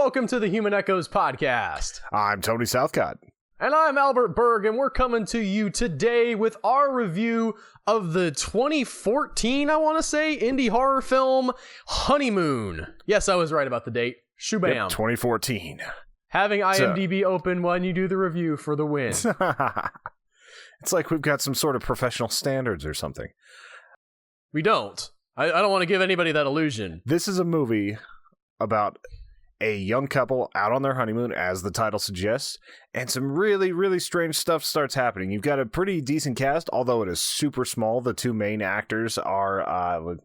welcome to the Human Echoes podcast. I'm Tony Southcott. And I'm Albert Berg, and we're coming to you today with our review of the 2014, I want to say, indie horror film, Honeymoon. Yes, I was right about the date. Shubam. Yep, 2014. Having IMDb open when you do the review for the win. It's like we've got some sort of professional standards or something. We don't. I don't want to give anybody that illusion. This is a movie about a young couple out on their honeymoon, as the title suggests, and some really, really strange stuff starts happening. You've got a pretty decent cast, although it is super small. The two main actors are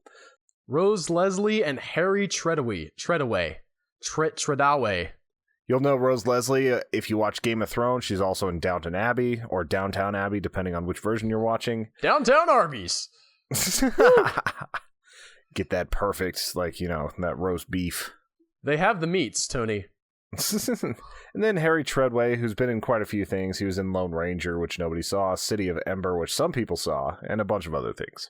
Rose Leslie and Harry Treadaway. You'll know Rose Leslie if you watch Game of Thrones. She's also in Downton Abbey, or Downtown Abbey, depending on which version you're watching. Downtown Arby's. Get that perfect, that roast beef. They have the meats, Tony. And then Harry Treadway, who's been in quite a few things. He was in Lone Ranger, which nobody saw, City of Ember, which some people saw, and a bunch of other things.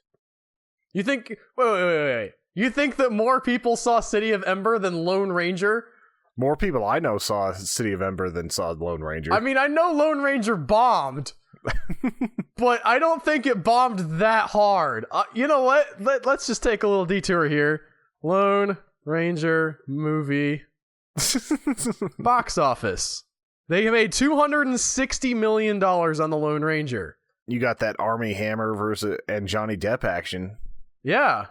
You think... Wait. You think that more people saw City of Ember than Lone Ranger? More people I know saw City of Ember than saw Lone Ranger. I mean, I know Lone Ranger bombed, but I don't think it bombed that hard. You know what? Let's just take a little detour here. Lone Ranger movie box office. They made $260 million on the Lone Ranger. You got that Army Hammer and Johnny Depp action. Yeah.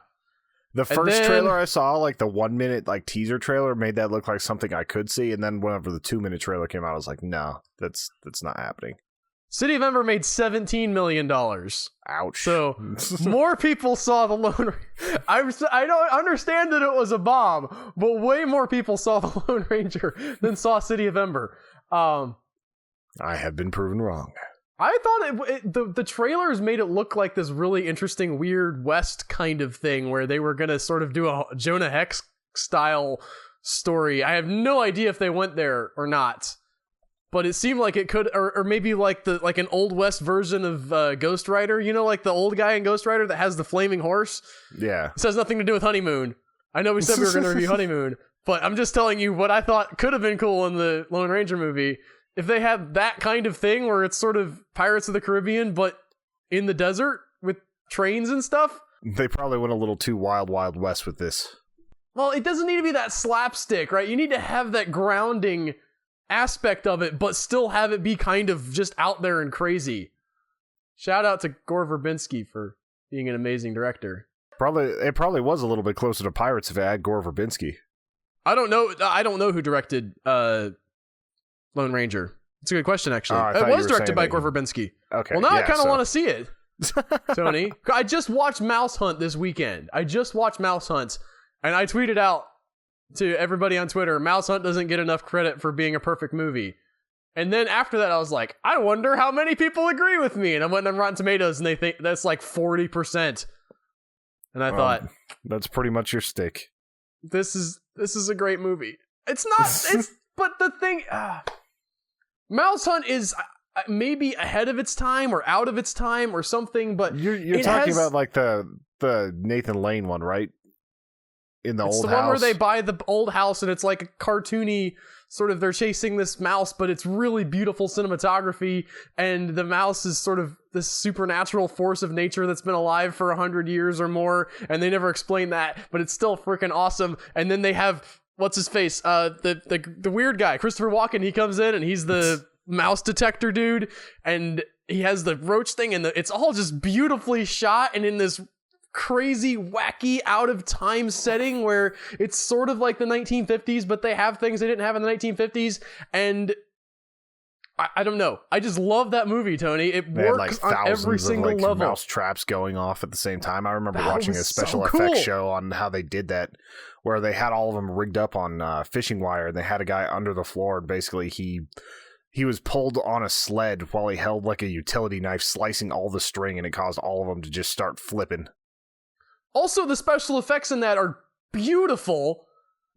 The first trailer I saw, the 1 minute teaser trailer, made that look like something I could see, and then whenever the 2 minute trailer came out, I was like, no, that's not happening. City of Ember made $17 million. Ouch. So more people saw the Lone Ranger. I don't understand that it was a bomb, but way more people saw the Lone Ranger than saw City of Ember. I have been proven wrong. I thought the trailers made it look like this really interesting, weird West kind of thing where they were going to sort of do a Jonah Hex style story. I have no idea if they went there or not. But it seemed like it could, or maybe an Old West version of Ghost Rider. You know, like the old guy in Ghost Rider that has the flaming horse? Yeah. This has nothing to do with Honeymoon. I know we said we were going to review Honeymoon, but I'm just telling you what I thought could have been cool in the Lone Ranger movie. If they had that kind of thing where it's sort of Pirates of the Caribbean, but in the desert with trains and stuff. They probably went a little too Wild West with this. Well, it doesn't need to be that slapstick, right? You need to have that grounding aspect of it, but still have it be kind of just out there and crazy. Shout out to Gore Verbinski for being an amazing director. It probably was a little bit closer to Pirates if it had Gore Verbinski. I don't know who directed Lone Ranger. It's a good question, actually. It was directed by Gore Verbinski. Okay. Well, now I kind of want to see it, Tony. I just watched Mouse Hunt this weekend. And I tweeted out to everybody on Twitter, Mouse Hunt doesn't get enough credit for being a perfect movie. And then after that, I was like, I wonder how many people agree with me. And I went on Rotten Tomatoes, and they think that's 40%. And I thought, that's pretty much your stick. This is a great movie. It's not. But the thing, Mouse Hunt is maybe ahead of its time or out of its time or something. But you're talking about the Nathan Lane one, right? In the old house. It's the one where they buy the old house and it's like a cartoony sort of, they're chasing this mouse, but it's really beautiful cinematography, and the mouse is sort of this supernatural force of nature that's been alive for 100 years or more, and they never explain that, but it's still freaking awesome. And then they have, what's his face? The weird guy, Christopher Walken, he comes in and he's the mouse detector dude, and he has the roach thing, and it's all just beautifully shot and in this crazy, wacky, out of time setting where it's sort of like the 1950s, but they have things they didn't have in the 1950s. And I don't know. I just love that movie, Tony. It works on every single level. Mouse traps going off at the same time. I remember watching a special effects show on how they did that, where they had all of them rigged up on fishing wire, and they had a guy under the floor, and basically he was pulled on a sled while he held a utility knife, slicing all the string, and it caused all of them to just start flipping. Also, the special effects in that are beautiful.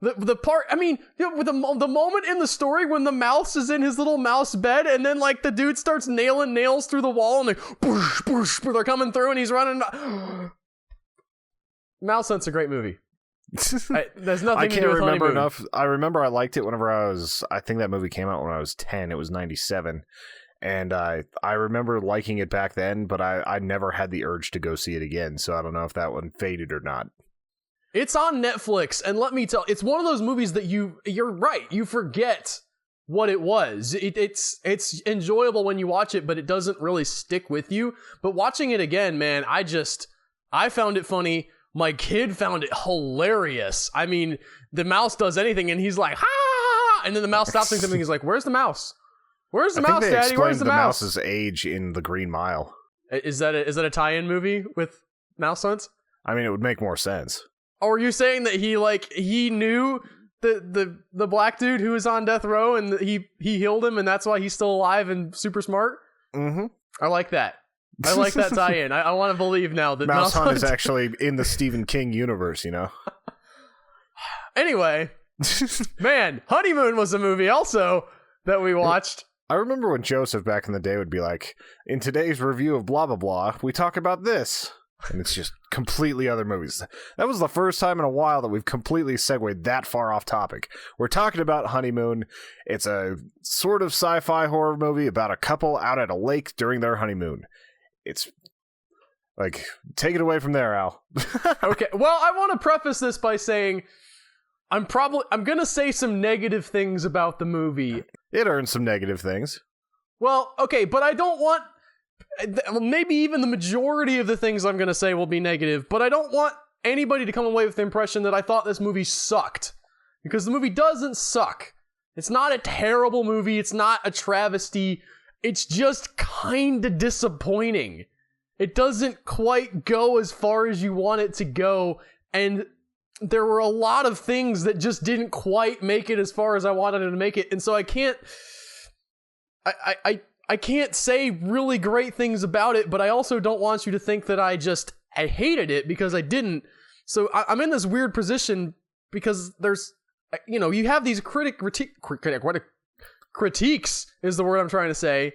The part, I mean, with the moment in the story when the mouse is in his little mouse bed, and then the dude starts nailing nails through the wall, and they're coming through, and he's running. Mouse Hunt's a great movie. There's nothing I to can't do with remember Honeymoon. enough. I remember I liked it whenever I think that movie came out when I was 10. It was 97. And I remember liking it back then, but I never had the urge to go see it again. So I don't know if that one faded or not. It's on Netflix, and let me tell, it's one of those movies that you're right, you forget what it was. It's enjoyable when you watch it, but it doesn't really stick with you. But watching it again, man, I found it funny. My kid found it hilarious. I mean, the mouse does anything, and he's like, ha! And then the mouse stops doing something. He's like, "Where's the mouse? Where's the mouse, Daddy? Where's the mouse?" Mouse's age in The Green Mile. Is that a tie-in movie with mouse hunts? I mean, it would make more sense. Or are you saying that he knew the black dude who was on death row and he healed him and that's why he's still alive and super smart? Mm-hmm. I like that. I like that tie-in. I want to believe now that Mouse Hunt is actually in the Stephen King universe, you know? Anyway, man, Honeymoon was a movie also that we watched. I remember when Joseph back in the day would be like, in today's review of blah, blah, blah, we talk about this. And it's just completely other movies. That was the first time in a while that we've completely segued that far off topic. We're talking about Honeymoon. It's a sort of sci-fi horror movie about a couple out at a lake during their honeymoon. It's like, take it away from there, Al. Okay, well, I want to preface this by saying I'm going to say some negative things about the movie. It earned some negative things. Well, okay, but I don't want... Maybe even the majority of the things I'm going to say will be negative, but I don't want anybody to come away with the impression that I thought this movie sucked. Because the movie doesn't suck. It's not a terrible movie. It's not a travesty. It's just kind of disappointing. It doesn't quite go as far as you want it to go, and there were a lot of things that just didn't quite make it as far as I wanted it to make it, and so I can't... I can't say really great things about it, but I also don't want you to think that I hated it, because I didn't. So I'm in this weird position because there's, you have these critiques is the word I'm trying to say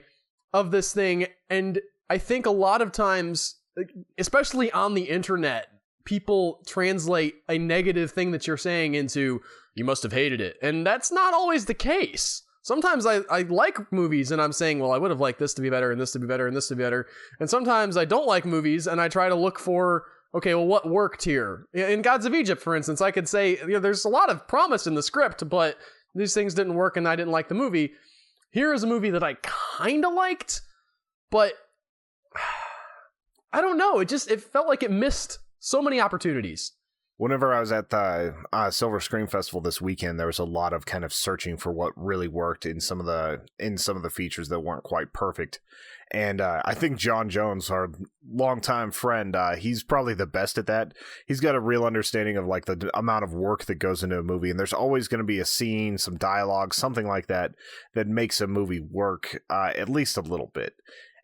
of this thing. And I think a lot of times, especially on the internet, people translate a negative thing that you're saying into, you must have hated it. And that's not always the case. Sometimes I like movies and I'm saying, well, I would have liked this to be better and this to be better and this to be better. And sometimes I don't like movies and I try to look for, okay, well, what worked here? In Gods of Egypt, for instance, I could say, there's a lot of promise in the script, but these things didn't work and I didn't like the movie. Here is a movie that I kind of liked, but I don't know. It felt like it missed so many opportunities. Whenever I was at the Silver Screen Festival this weekend, there was a lot of kind of searching for what really worked in some of the features that weren't quite perfect. And I think John Jones, our longtime friend, he's probably the best at that. He's got a real understanding of like the amount of work that goes into a movie, and there's always going to be a scene, some dialogue, something like that makes a movie work at least a little bit.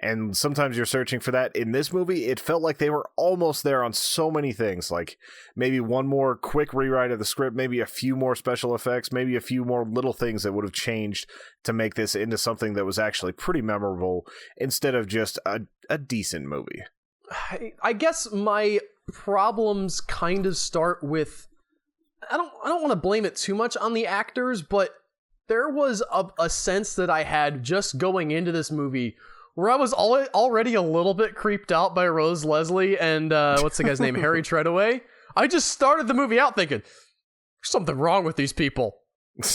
And sometimes you're searching for that. In this movie, it felt like they were almost there on so many things. Like maybe one more quick rewrite of the script, maybe a few more special effects, maybe a few more little things that would have changed to make this into something that was actually pretty memorable instead of just a decent movie. I guess my problems kind of start with, I don't want to blame it too much on the actors, but there was a sense that I had just going into this movie where I was already a little bit creeped out by Rose Leslie and what's the guy's name? Harry Treadaway. I just started the movie out thinking, there's something wrong with these people.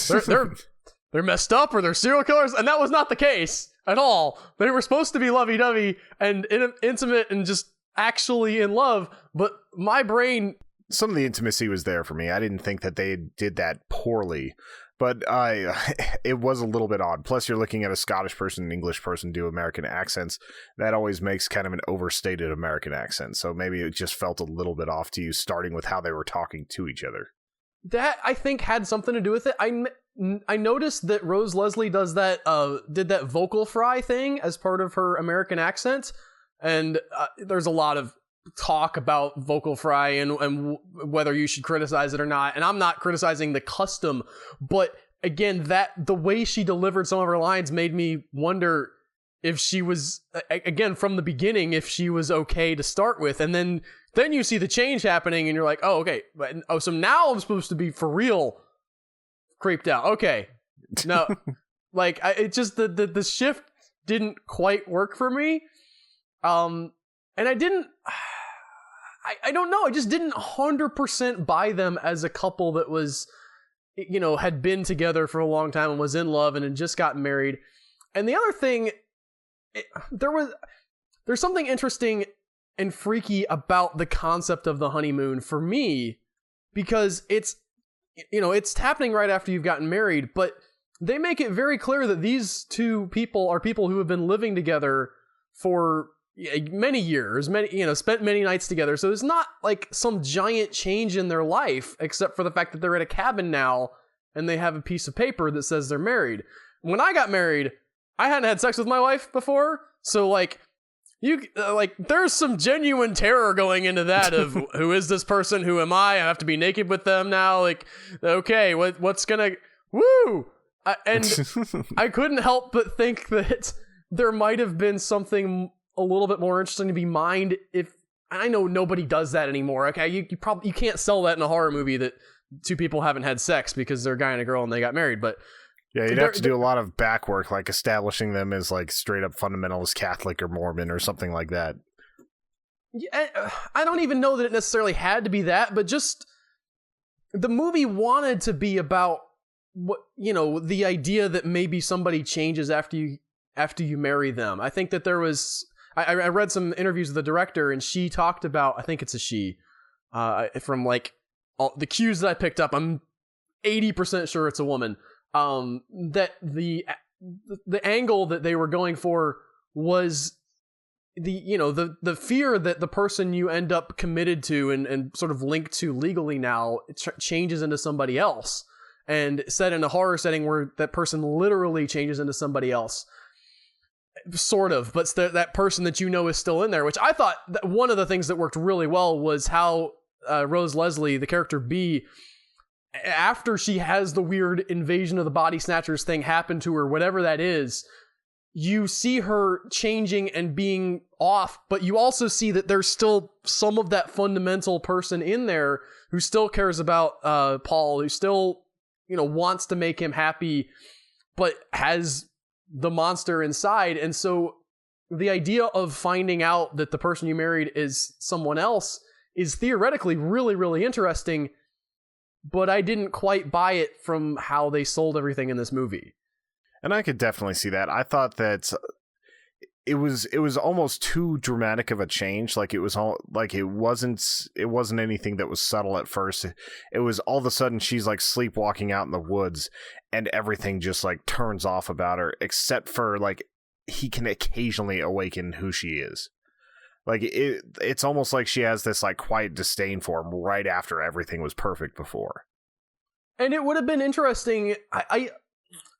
They're messed up or they're serial killers, and that was not the case at all. They were supposed to be lovey-dovey and intimate and just actually in love, but my brain... Some of the intimacy was there for me. I didn't think that they did that poorly. But it was a little bit odd. Plus, you're looking at a Scottish person and English person do American accents. That always makes kind of an overstated American accent. So maybe it just felt a little bit off to you, starting with how they were talking to each other. That, I think, had something to do with it. I noticed that Rose Leslie did that vocal fry thing as part of her American accent. And there's a lot of talk about vocal fry and whether you should criticize it or not, and I'm not criticizing the custom, but again, that the way she delivered some of her lines made me wonder, if she was, again, from the beginning, if she was okay to start with. And then you see the change happening and you're like, oh, okay. So now I'm supposed to be for real creeped out. Okay. No, like it just, the shift didn't quite work for me. And I didn't, I don't know. I just didn't 100% buy them as a couple that was, had been together for a long time and was in love and had just gotten married. And the other thing, there's something interesting and freaky about the concept of the honeymoon for me, because it's happening right after you've gotten married, but they make it very clear that these two people are people who have been living together for many years, spent many nights together. So there's not like some giant change in their life, except for the fact that they're at a cabin now and they have a piece of paper that says they're married. When I got married, I hadn't had sex with my wife before. So there's some genuine terror going into that of who is this person? Who am I? I have to be naked with them now. Like, okay, what's gonna, woo. And I couldn't help but think that there might have been something a little bit more interesting to be mined. If I know nobody does that anymore. Okay, you can't sell that in a horror movie that two people haven't had sex because they're a guy and a girl and they got married. But yeah, you'd have to do a lot of back work, like establishing them as like straight up fundamentalist Catholic or Mormon or something like that. Yeah, I don't even know that it necessarily had to be that, but just the movie wanted to be about what, the idea that maybe somebody changes after you marry them. I think that there was, I read some interviews with the director, and she talked about, I think it's a she, from like all the cues that I picked up, I'm 80% sure it's a woman. That the angle that they were going for was the fear that the person you end up committed to and sort of linked to legally now changes into somebody else, and set in a horror setting where that person literally changes into somebody else, sort of, but that person that is still in there, which I thought that one of the things that worked really well was how Rose Leslie, the character B, after she has the weird invasion of the body snatchers thing happen to her, whatever that is, you see her changing and being off, but you also see that there's still some of that fundamental person in there who still cares about Paul, who still, wants to make him happy, but has the monster inside. And so the idea of finding out that the person you married is someone else is theoretically really, really interesting, but I didn't quite buy it from how they sold everything in this movie. And I could definitely see that. I thought that it was almost too dramatic of a change. Like it was all like it wasn't anything that was subtle at first. It was all of a sudden she's like sleepwalking out in the woods and everything just like turns off about her, except for like he can occasionally awaken who she is. Like it's almost like she has this like quiet disdain for him right after everything was perfect before. And it would have been interesting.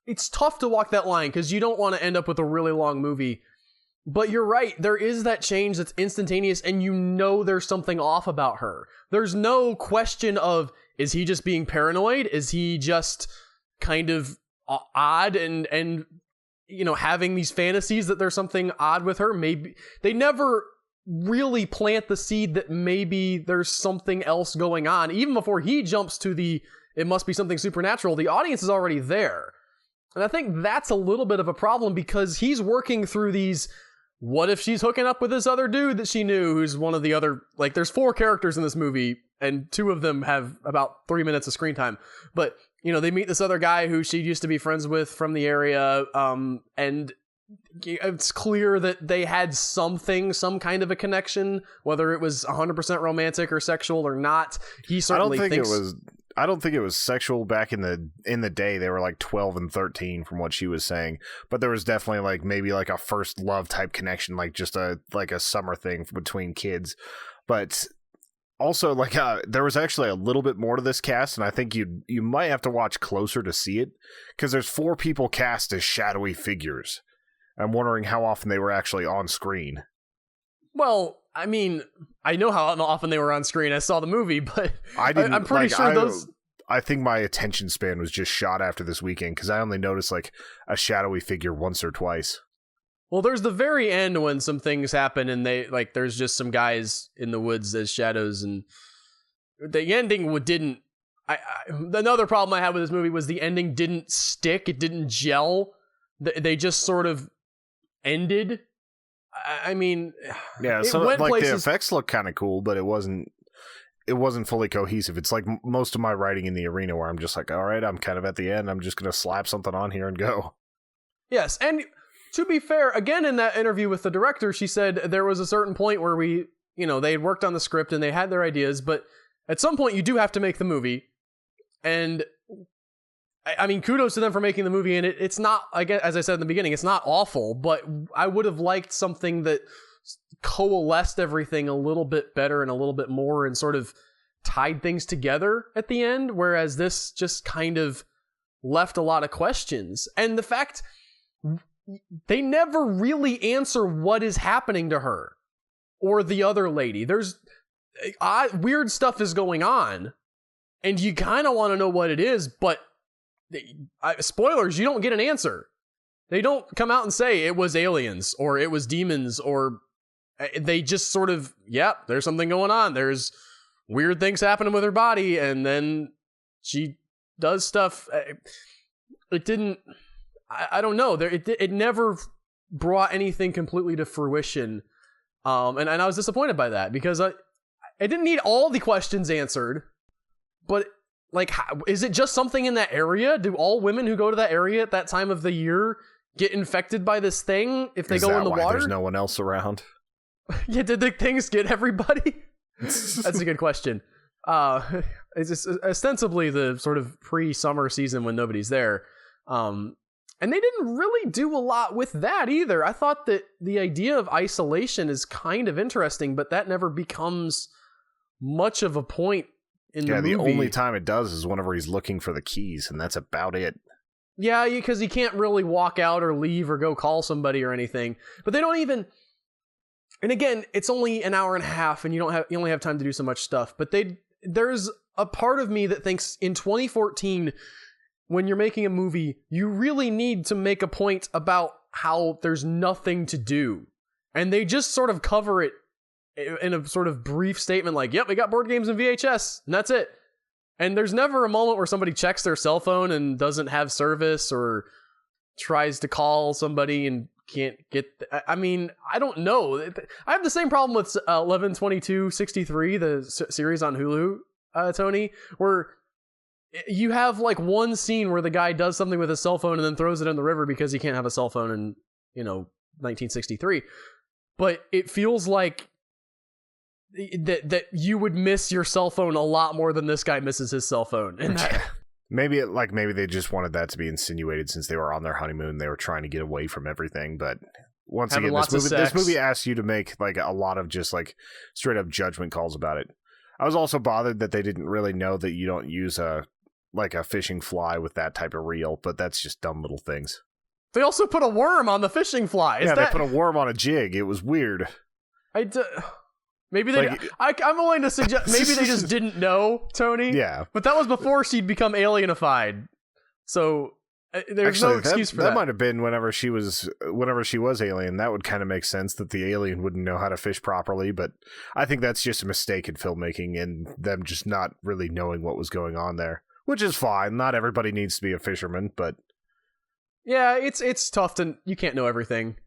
It's tough to walk that line because you don't want to end up with a really long movie. But you're right. There is that change that's instantaneous, and there's something off about her. There's no question of, is he just being paranoid? Is he just kind of odd and having these fantasies that there's something odd with her? Maybe they never really plant the seed that maybe there's something else going on. Even before he jumps to it must be something supernatural, the audience is already there. And I think that's a little bit of a problem because he's working through these, what if she's hooking up with this other dude that she knew who's one of the other, like there's 4 characters in this movie and 2 of them have about 3 minutes of screen time. But, they meet this other guy who she used to be friends with from the area. And it's clear that they had some kind of a connection, whether it was 100% romantic or sexual or not. He certainly I don't think it was sexual back in the day. They were like 12 and 13 from what she was saying. But there was definitely like maybe like a first love type connection, like just a summer thing between kids. But also like there was actually a little bit more to this cast, and I think you might have to watch closer to see it because there's 4 people cast as shadowy figures. I'm wondering how often they were actually on screen. Well, I mean, I know how often they were on screen. I saw the movie, but I'm pretty sure those... I think my attention span was just shot after this weekend because I only noticed like a shadowy figure once or twice. Well, there's the very end when some things happen and there's just some guys in the woods as shadows, and the ending didn't. Another problem I had with this movie was the ending didn't stick. It didn't gel. They just sort of ended. I mean, yeah, so like places. The effects look kind of cool, but it wasn't fully cohesive. It's like most of my writing in the arena where I'm just like, all right, I'm kind of at the end. I'm just going to slap something on here and go. Yes, and to be fair, again, in that interview with the director, she said there was a certain point where they had worked on the script and they had their ideas, but at some point you do have to make the movie. And I mean, kudos to them for making the movie, and it's not, as I said in the beginning, it's not awful, but I would have liked something that coalesced everything a little bit better and a little bit more and sort of tied things together at the end, whereas this just kind of left a lot of questions. And the fact they never really answer what is happening to her or the other lady. There's weird stuff is going on, and you kind of want to know what it is, but spoilers, you don't get an answer. They don't come out and say it was aliens or it was demons, or they just sort of, there's something going on. There's weird things happening with her body, and then she does stuff. It didn't, I don't know. It never brought anything completely to fruition. And I was disappointed by that, because I didn't need all the questions answered, but like, is it just something in that area? Do all women who go to that area at that time of the year get infected by this thing if they go in the water? There's no one else around. Yeah, did the things get everybody? That's a good question. It's ostensibly the sort of pre-summer season when nobody's there. And they didn't really do a lot with that either. I thought that the idea of isolation is kind of interesting, but that never becomes much of a point in the movie. Yeah, the only time it does is whenever he's looking for the keys, and that's about it. Yeah, because he can't really walk out or leave or go call somebody or anything. But they don't even... And again, it's only an hour and a half, and you only have time to do so much stuff. But there's a part of me that thinks in 2014, when you're making a movie, you really need to make a point about how there's nothing to do. And they just sort of cover it in a sort of brief statement like, yep, we got board games and VHS, and that's it. And there's never a moment where somebody checks their cell phone and doesn't have service, or tries to call somebody and can't get... I mean, I don't know. I have the same problem with 11/22/63, the series on Hulu, Tony, where you have like one scene where the guy does something with his cell phone and then throws it in the river because he can't have a cell phone in 1963. But it feels like that you would miss your cell phone a lot more than this guy misses his cell phone. And maybe they just wanted that to be insinuated since they were on their honeymoon. They were trying to get away from everything. But once again, this movie asks you to make like a lot of just like straight up judgment calls about it. I was also bothered that they didn't really know that you don't use a fishing fly with that type of reel, but that's just dumb little things. They also put a worm on the fishing fly. They put a worm on a jig. It was weird. Maybe they... I'm willing to suggest... Maybe they just didn't know, Tony. Yeah. But that was before she'd become alienified. So there's no excuse for that. That might have been whenever she was alien. That would kind of make sense that the alien wouldn't know how to fish properly. But I think that's just a mistake in filmmaking and them just not really knowing what was going on there. Which is fine. Not everybody needs to be a fisherman, but... Yeah, it's tough to... You can't know everything.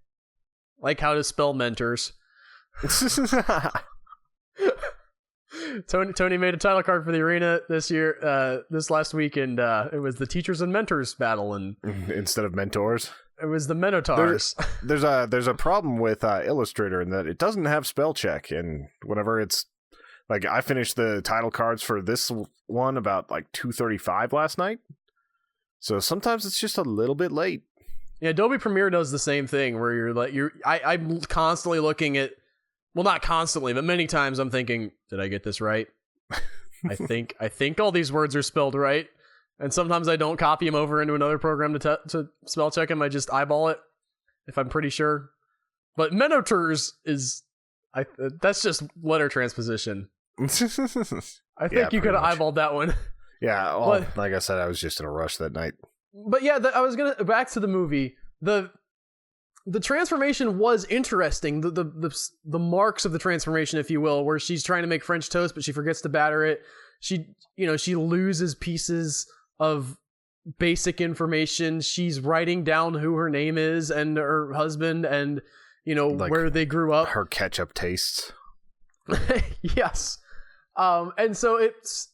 Like how to spell mentors. Tony made a title card for the arena this last week, and it was the teachers and mentors battle, and instead of mentors, it was the Minotaurs. There's a problem with Illustrator in that it doesn't have spell check, and whenever it's like, I finished the title cards for this one about like 2:35 last night, so sometimes it's just a little bit late. Yeah, Adobe Premiere does the same thing where I'm constantly looking at... Well, not constantly, but many times I'm thinking, did I get this right? I think all these words are spelled right. And sometimes I don't copy them over into another program to spell check them. I just eyeball it if I'm pretty sure. But Minotaurs that's just letter transposition. I think you could have eyeballed that one. Yeah, well, like I said, I was just in a rush that night. But yeah, I was back to the movie. the transformation was interesting. The marks of the transformation, if you will, where she's trying to make French toast, but she forgets to batter it. She loses pieces of basic information. She's writing down who her name is and her husband and, like where they grew up. Her ketchup tastes. Yes. And so it's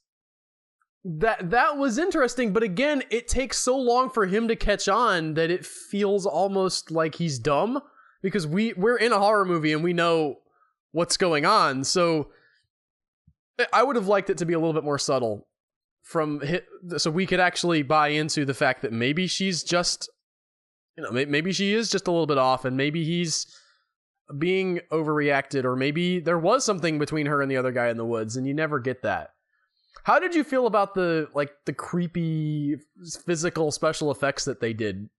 that was interesting, but again, it takes so long for him to catch on that it feels almost like he's dumb, because we're in a horror movie and we know what's going on. So I would have liked it to be a little bit more subtle so we could actually buy into the fact that maybe she's just, maybe she is just a little bit off, and maybe he's being overreacted, or maybe there was something between her and the other guy in the woods, and you never get that. How did you feel about the creepy physical special effects that they did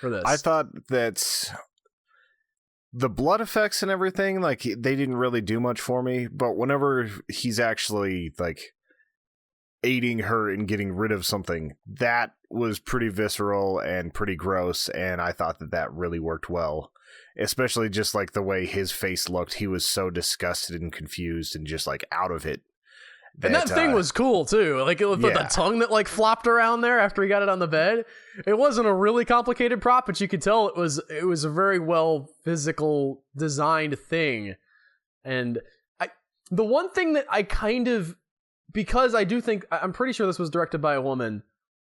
for this? I thought that the blood effects and everything, like, they didn't really do much for me, but whenever he's actually like aiding her in getting rid of something, that was pretty visceral and pretty gross, and I thought that really worked well. Especially just like the way his face looked. He was so disgusted and confused and just like out of it. And that thing was cool too. Like the tongue that like flopped around there after he got it on the bed. It wasn't a really complicated prop, but you could tell it was a very well physical designed thing. And the one thing that I kind of, because I'm pretty sure this was directed by a woman,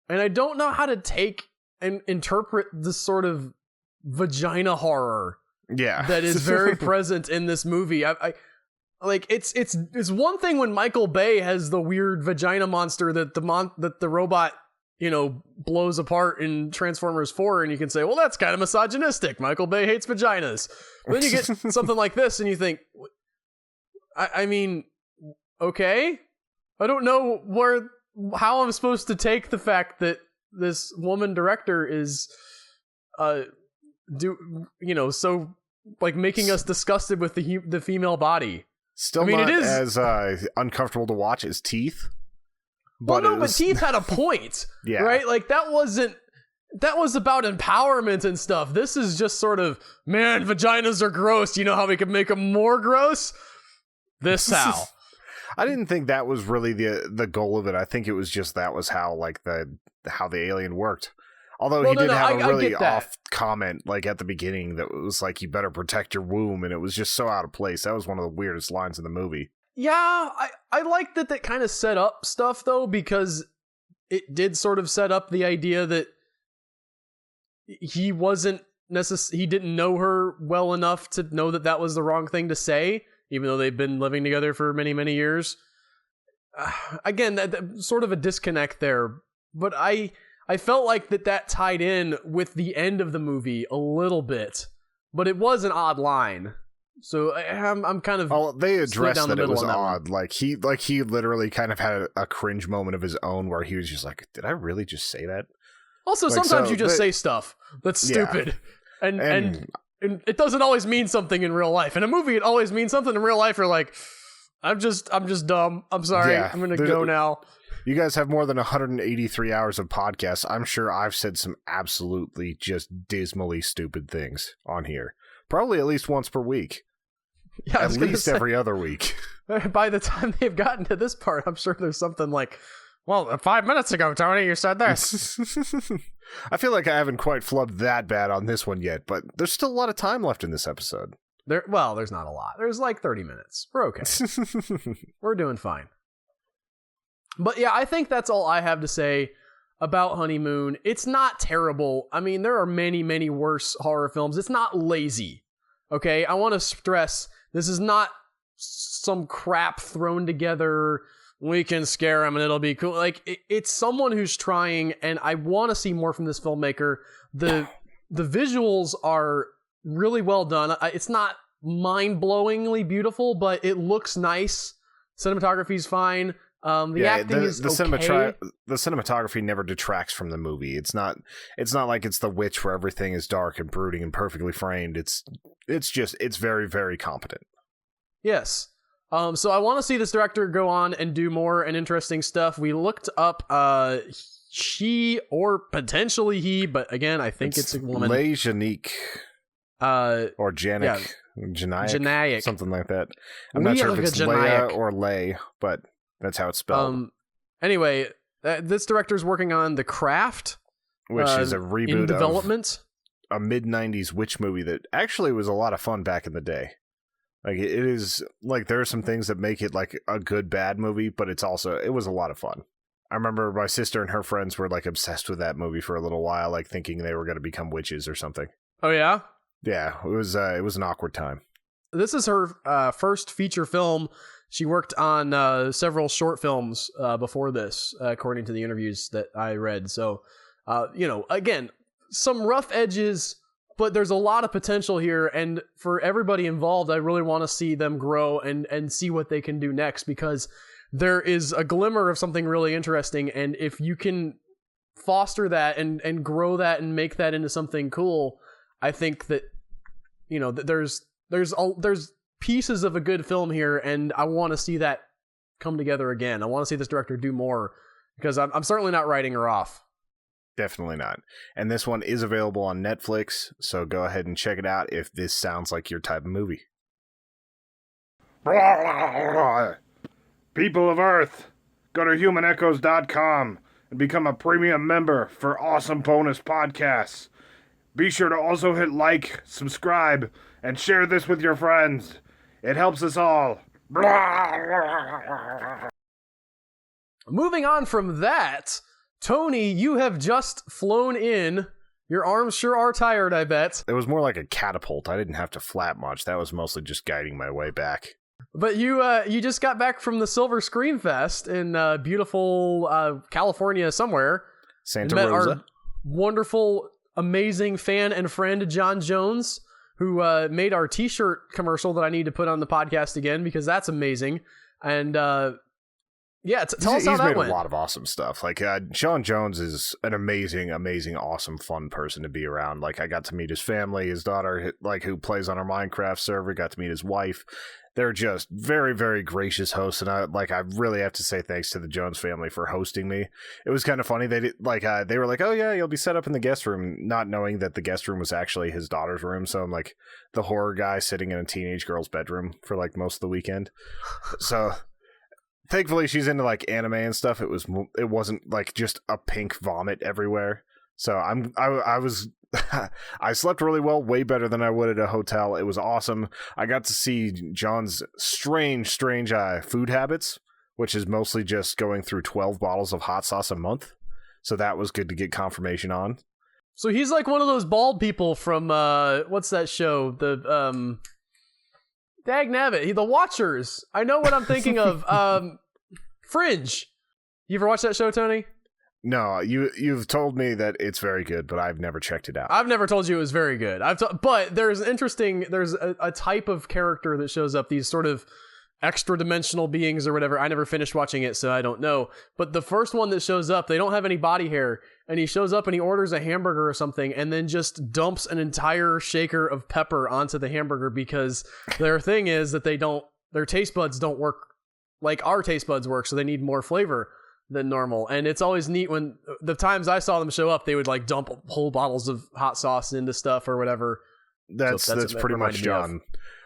and I don't know how to take and interpret this sort of vagina horror that is very present in this movie. I like it's one thing when Michael Bay has the weird vagina monster that the robot blows apart in Transformers 4, and you can say, well, that's kind of misogynistic. Michael Bay hates vaginas. But then you get something like this and you think, I mean, okay, I don't know how I'm supposed to take the fact that this woman director is so like making us disgusted with the female body. Still, it is as uncomfortable to watch as Teeth. But Teeth had a point, right? Like that was about empowerment and stuff. This is just sort of, man, vaginas are gross. You know how we could make them more gross? This how. I didn't think that was really the goal of it. I think it was just that was how how the alien worked. Although he did have a really off comment like at the beginning that was like, you better protect your womb, and it was just so out of place. That was one of the weirdest lines in the movie. Yeah, I like that kind of set up stuff though, because it did sort of set up the idea that he didn't know her well enough to know that was the wrong thing to say, even though they've been living together for many, many years. Again, that sort of a disconnect there, but I felt like that tied in with the end of the movie a little bit, but it was an odd line. So I'm kind of. Oh, they addressed that it was odd. Like he literally kind of had a cringe moment of his own where he was just like, "Did I really just say that?" Also, sometimes you just say stuff that's stupid, and it doesn't always mean something in real life. In a movie, it always means something. In real life, you're like, "I'm just dumb. I'm sorry. I'm gonna go now." You guys have more than 183 hours of podcasts. I'm sure I've said some absolutely just dismally stupid things on here. Probably at least once per week. Yeah, at least every other week. By the time they've gotten to this part, I'm sure there's something like, well, 5 minutes ago, Tony, you said this. I feel like I haven't quite flubbed that bad on this one yet, but there's still a lot of time left in this episode. There's not a lot. There's like 30 minutes. We're okay. We're doing fine. But yeah, I think that's all I have to say about Honeymoon. It's not terrible. I mean, there are many, many worse horror films. It's not lazy. Okay? I want to stress, this is not some crap thrown together, we can scare them and it'll be cool. Like, it's someone who's trying, and I want to see more from this filmmaker. The visuals are really well done. It's not mind-blowingly beautiful, but it looks nice. Cinematography's fine. The acting is okay. The cinematography never detracts from the movie. It's not like it's The Witch where everything is dark and brooding and perfectly framed. It's very, very competent. Yes. So I want to see this director go on and do more and interesting stuff. We looked up she or potentially he, but again, I think it's a woman. Leigh Janique. Or Janik. Janaik. Something like that. I'm not sure if it's Leia or Lay, but that's how it's spelled. Anyway, this director's working on The Craft, which is a reboot in development. Of a mid-90s witch movie that actually was a lot of fun back in the day. Like, it is, like, there are some things that make it, like, a good, bad movie, but it was a lot of fun. I remember my sister and her friends were, like, obsessed with that movie for a little while, like, thinking they were going to become witches or something. Oh, yeah? Yeah, it was an awkward time. This is her first feature film. She worked on several short films before this, according to the interviews that I read. So, again, some rough edges, but there's a lot of potential here. And for everybody involved, I really want to see them grow and see what they can do next, because there is a glimmer of something really interesting. And if you can foster that and grow that and make that into something cool, I think that, there's pieces of a good film here, and I want to see that come together again. I want to see this director do more, because I'm certainly not writing her off. Definitely not. And this one is available on Netflix, so go ahead and check it out if this sounds like your type of movie. People of Earth, go to humanechoes.com and become a premium member for awesome bonus podcasts. Be sure to also hit like, subscribe, and share this with your friends. It helps us all. Moving on from that, Tony, you have just flown in. Your arms sure are tired, I bet. It was more like a catapult. I didn't have to flap much. That was mostly just guiding my way back. But you just got back from the Silver Screen Fest in beautiful California somewhere. Santa Rosa. Our wonderful, amazing fan and friend John Jones, who made our t-shirt commercial that I need to put on the podcast again, because that's amazing. And tell us how that went. He's made a lot of awesome stuff. Like, John Jones is an amazing, awesome, fun person to be around. Like, I got to meet his family, his daughter, like, who plays on our Minecraft server, got to meet his wife. They're just very, very gracious hosts, and I really have to say thanks to the Jones family for hosting me. It was kind of funny. They were like, "Oh yeah, you'll be set up in the guest room," not knowing that the guest room was actually his daughter's room. So I'm like the horror guy sitting in a teenage girl's bedroom for like most of the weekend. So thankfully she's into like anime and stuff. It wasn't like just a pink vomit everywhere. So I was I slept really well, way better than I would at a hotel. It was awesome. I got to see John's strange food habits, which is mostly just going through 12 bottles of hot sauce a month. So that was good to get confirmation on. So he's like one of those bald people from what's that show? The Dagnabbit, The Watchers. I know what I'm thinking of. Fringe. You ever watch that show, Tony? No, you've told me that it's very good, but I've never checked it out. I've never told you it was very good. But there's a type of character that shows up, these sort of extra dimensional beings or whatever. I never finished watching it, so I don't know. But the first one that shows up, they don't have any body hair, and he shows up and he orders a hamburger or something, and then just dumps an entire shaker of pepper onto the hamburger, because their thing is that their taste buds don't work like our taste buds work, so they need more flavor than normal. And it's always neat when the times I saw them show up, they would like dump whole bottles of hot sauce into stuff or whatever. That's pretty much John.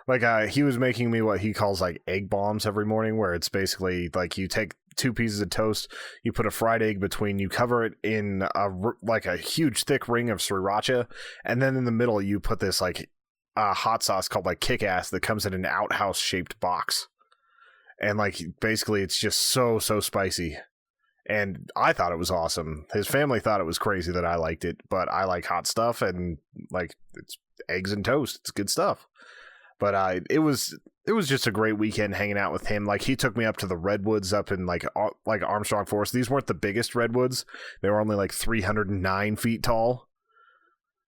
Like he was making me what he calls like egg bombs every morning, where it's basically like you take 2 pieces of toast, you put a fried egg between, you cover it in a huge thick ring of sriracha, and then in the middle you put this like hot sauce called like Kick-Ass that comes in an outhouse shaped box. And like basically it's just so spicy. And I thought it was awesome. His family thought it was crazy that I liked it, but I like hot stuff, and like it's eggs and toast. It's good stuff. But it was just a great weekend hanging out with him. Like he took me up to the redwoods up in like Armstrong Forest. These weren't the biggest redwoods. They were only like 309 feet tall.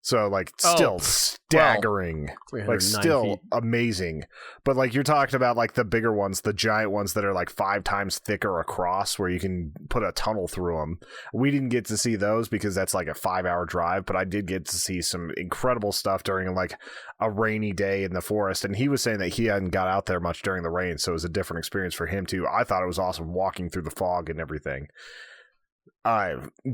So like still staggering, like still feet. Amazing. But like you're talking about like the bigger ones, the giant ones that are like 5 times thicker across, where you can put a tunnel through them. We didn't get to see those because that's like a 5-hour drive, but I did get to see some incredible stuff during like a rainy day in the forest. And he was saying that he hadn't got out there much during the rain, so it was a different experience for him too. I thought it was awesome walking through the fog and everything.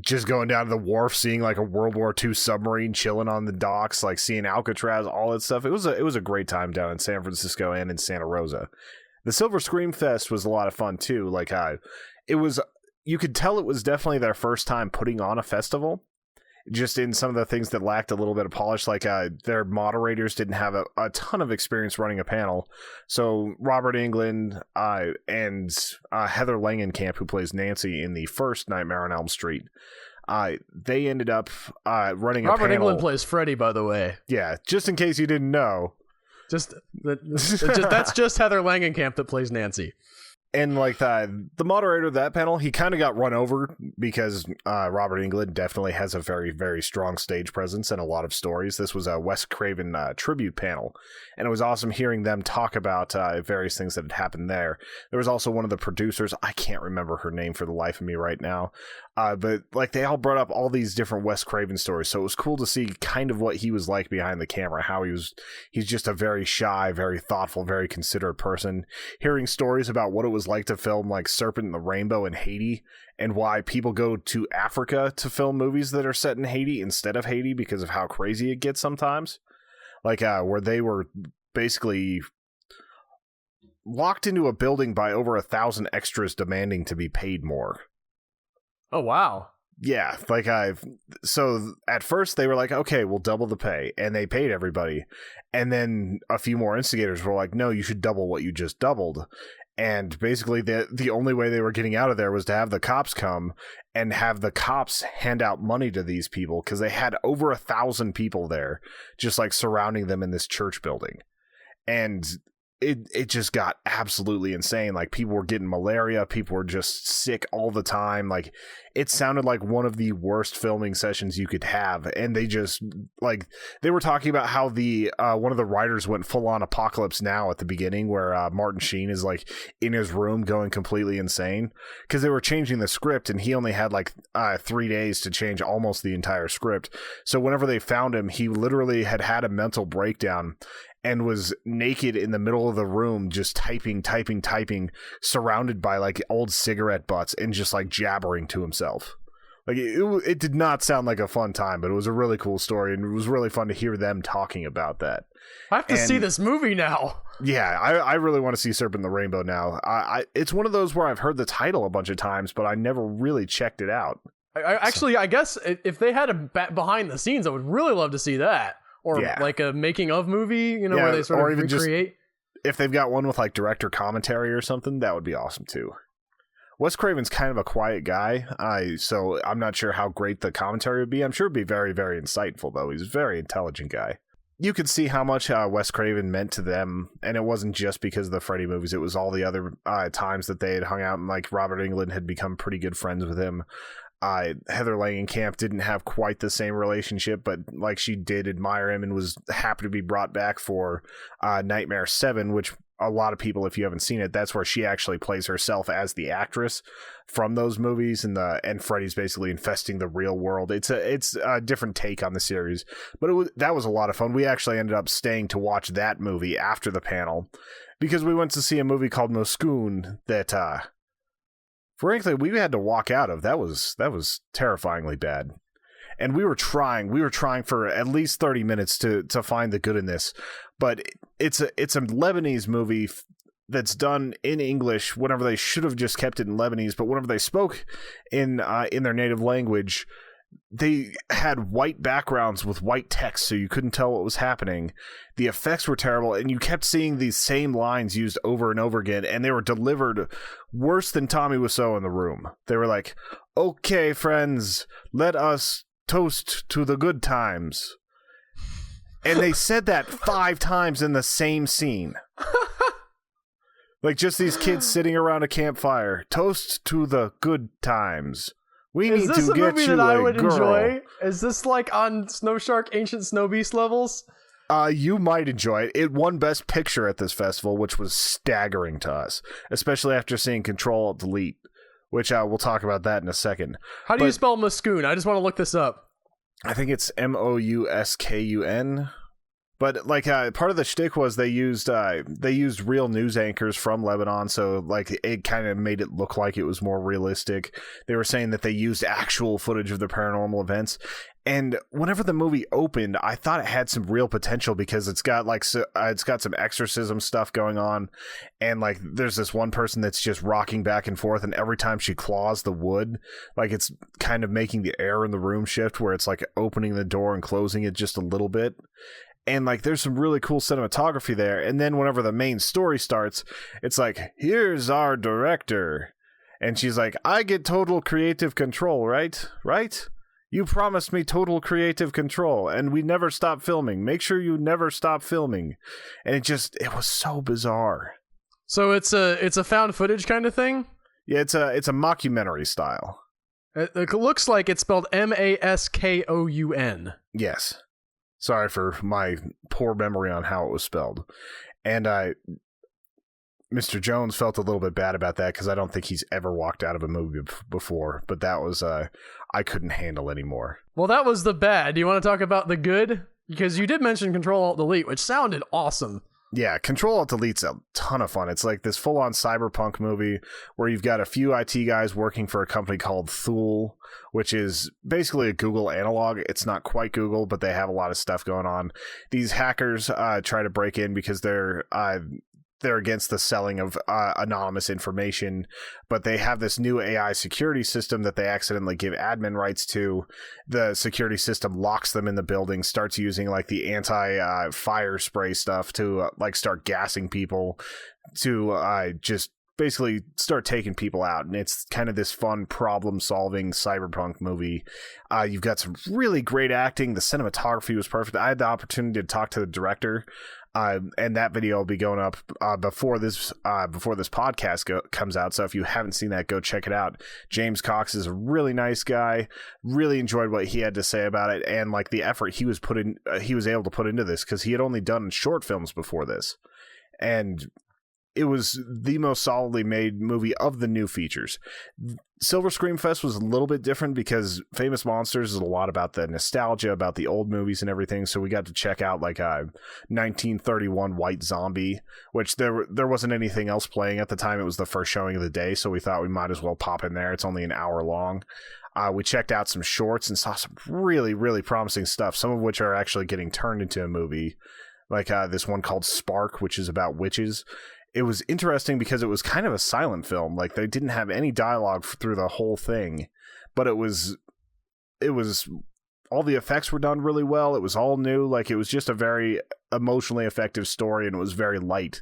Just going down to the wharf, seeing like a World War II submarine chilling on the docks, like seeing Alcatraz, all that stuff. It was a great time down in San Francisco and in Santa Rosa. The Silver Scream Fest was a lot of fun too. Like it was, you could tell it was definitely their first time putting on a festival. Just in some of the things that lacked a little bit of polish, like their moderators didn't have a ton of experience running a panel. So Robert Englund and Heather Langenkamp, who plays Nancy in the first Nightmare on Elm Street, they ended up running a panel. Robert Englund plays Freddy, by the way. Yeah, just in case you didn't know. That's just Heather Langenkamp that plays Nancy. And like the moderator of that panel, he kind of got run over because Robert Englund definitely has a very, very strong stage presence and a lot of stories. This was a Wes Craven tribute panel, and it was awesome hearing them talk about various things that had happened there. There was also one of the producers, I can't remember her name for the life of me right now, but like they all brought up all these different Wes Craven stories, so it was cool to see kind of what he was like behind the camera, how he's just a very shy, very thoughtful, very considerate person. Hearing stories about what it was like to film like Serpent and the Rainbow in Haiti, and why people go to Africa to film movies that are set in Haiti instead of Haiti because of how crazy it gets sometimes. Like where they were basically locked into a building by over 1,000 extras demanding to be paid more. Oh, wow. Yeah, like so at first they were like, okay, we'll double the pay, and they paid everybody. And then a few more instigators were like, no, you should double what you just doubled. And basically the only way they were getting out of there was to have the cops come and have the cops hand out money to these people, because they had over 1,000 people there just like surrounding them in this church building. And it just got absolutely insane. Like people were getting malaria, people were just sick all the time. Like it sounded like one of the worst filming sessions you could have. And they just like they were talking about how the one of the writers went full on Apocalypse Now at the beginning, where Martin Sheen is like in his room going completely insane because they were changing the script, and he only had like 3 days to change almost the entire script. So whenever they found him, he literally had a mental breakdown and was naked in the middle of the room, just typing, surrounded by like old cigarette butts and just like jabbering to himself. Like it did not sound like a fun time, but it was a really cool story, and it was really fun to hear them talking about that. I have to see this movie now. Yeah, I really want to see Serpent and the Rainbow now. It's one of those where I've heard the title a bunch of times, but I never really checked it out. I guess if they had a behind the scenes, I would really love to see that. Or like a making of movie, where they sort of recreate. Just, if they've got one with like director commentary or something, that would be awesome too. Wes Craven's kind of a quiet guy, so I'm not sure how great the commentary would be. I'm sure it'd be very, very insightful, though. He's a very intelligent guy. You could see how much Wes Craven meant to them, and it wasn't just because of the Freddy movies. It was all the other times that they had hung out, and like Robert Englund had become pretty good friends with him. Heather Langenkamp didn't have quite the same relationship, but like she did admire him and was happy to be brought back for Nightmare 7, which a lot of people, if you haven't seen it, that's where she actually plays herself as the actress from those movies, and Freddy's basically infesting the real world. It's a different take on the series, but that was a lot of fun. We actually ended up staying to watch that movie after the panel because we went to see a movie called Moscoon that frankly, we had to walk out of. That was terrifyingly bad. And we were trying for at least 30 minutes to find the good in this. But it's a Lebanese movie that's done in English whenever they should have just kept it in Lebanese, but whenever they spoke in their native language, they had white backgrounds with white text, so you couldn't tell what was happening. The effects were terrible, and you kept seeing these same lines used over and over again, and they were delivered worse than Tommy Wiseau in The Room. They were like, okay, friends, let us toast to the good times. And they said that 5 times in the same scene. Like just these kids sitting around a campfire. Toast to the good times. We need to get you a girl. Is this a movie that I would enjoy? Is this like on Snow Shark Ancient Snow Beast levels? You might enjoy it. It won Best Picture at this festival, which was staggering to us, especially after seeing Control-Alt-Delete, which we'll talk about that in a second. How do you spell Moscoon? I just want to look this up. I think it's MouskuN. But like part of the shtick was they used real news anchors from Lebanon, so like it kind of made it look like it was more realistic. They were saying that they used actual footage of the paranormal events. And whenever the movie opened, I thought it had some real potential because it's got some exorcism stuff going on, and like there's this one person that's just rocking back and forth, and every time she claws the wood, like it's kind of making the air in the room shift, where it's like opening the door and closing it just a little bit. And like there's some really cool cinematography there. And then whenever the main story starts, it's like, here's our director, and she's like, I get total creative control, right? You promised me total creative control, and we never stop filming. Make sure you never stop filming. And it was so bizarre. So it's a found footage kind of thing? Yeah, it's a mockumentary style. It looks like it's spelled Maskoun. Yes. Sorry for my poor memory on how it was spelled. And Mr. Jones felt a little bit bad about that because I don't think he's ever walked out of a movie before, but that was I couldn't handle anymore. Well, that was the bad. Do you want to talk about the good? Because you did mention Control-Alt-Delete, which sounded awesome. Yeah, Control-Alt-Delete's a ton of fun. It's like this full-on cyberpunk movie where you've got a few IT guys working for a company called Thule, which is basically a Google analog. It's not quite Google, but they have a lot of stuff going on. These hackers try to break in because they're against the selling of anonymous information, but they have this new AI security system that they accidentally give admin rights to. The security system locks them in the building, starts using like the anti-fire spray stuff to like start gassing people to just basically start taking people out. And it's kind of this fun problem-solving cyberpunk movie. You've got some really great acting. The cinematography was perfect. I had the opportunity to talk to the director, and that video will be going up before this podcast comes out. So if you haven't seen that, go check it out. James Cox is a really nice guy. Really enjoyed what he had to say about it, and like the effort he was able to put into this, because he had only done short films before this, and it was the most solidly made movie of the new features. Silver Scream Fest was a little bit different because Famous Monsters is a lot about the nostalgia, about the old movies and everything. So we got to check out like a 1931 White Zombie, which there wasn't anything else playing at the time. It was the first showing of the day, so we thought we might as well pop in there. It's only an hour long. We checked out some shorts and saw some really, really promising stuff, some of which are actually getting turned into a movie, like this one called Spark, which is about witches. It was interesting because it was kind of a silent film. Like they didn't have any dialogue through the whole thing, but it was all the effects were done really well. It was all new. Like it was just a very emotionally effective story, and it was very light.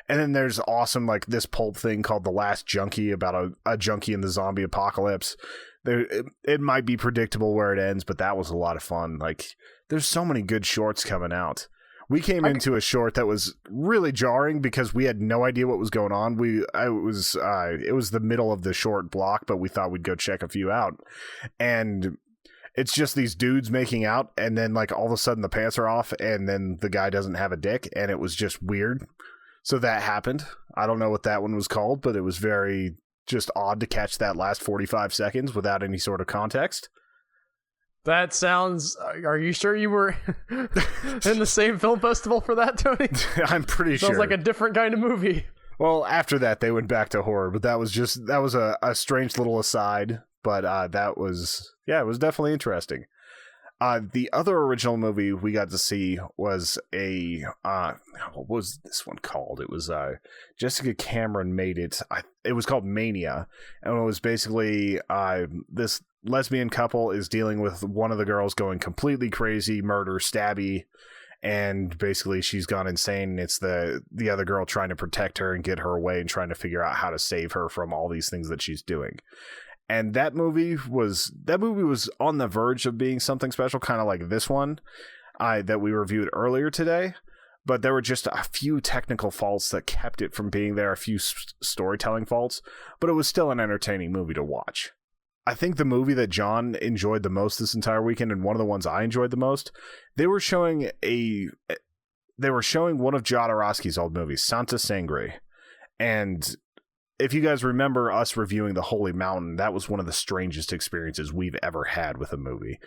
And then there's awesome like this pulp thing called The Last Junkie about a junkie in the zombie apocalypse. It might be predictable where it ends, but that was a lot of fun. Like there's so many good shorts coming out. We came into a short that was really jarring because we had no idea what was going on. It was the middle of the short block, but we thought we'd go check a few out. And it's just these dudes making out, and then like all of a sudden the pants are off, and then the guy doesn't have a dick, and it was just weird. So that happened. I don't know what that one was called, but it was very just odd to catch that last 45 seconds without any sort of context. That sounds... Are you sure you were in the same film festival for that, Tony? I'm pretty sure. Sounds like a different kind of movie. Well, after that, they went back to horror, but that was a strange little aside, but it was definitely interesting. The other original movie we got to see was what was this one called? It was Jessica Cameron made it. It was called Mania, and it was basically this lesbian couple is dealing with one of the girls going completely crazy, murder, stabby, and basically she's gone insane. And it's the other girl trying to protect her and get her away and trying to figure out how to save her from all these things that she's doing. And that movie was on the verge of being something special, kind of like this one that we reviewed earlier today. But there were just a few technical faults that kept it from being there, a few storytelling faults. But it was still an entertaining movie to watch. I think the movie that John enjoyed the most this entire weekend, and one of the ones I enjoyed the most, they were showing one of Jodorowsky's old movies, Santa Sangre. And if you guys remember us reviewing The Holy Mountain, that was one of the strangest experiences we've ever had with a movie.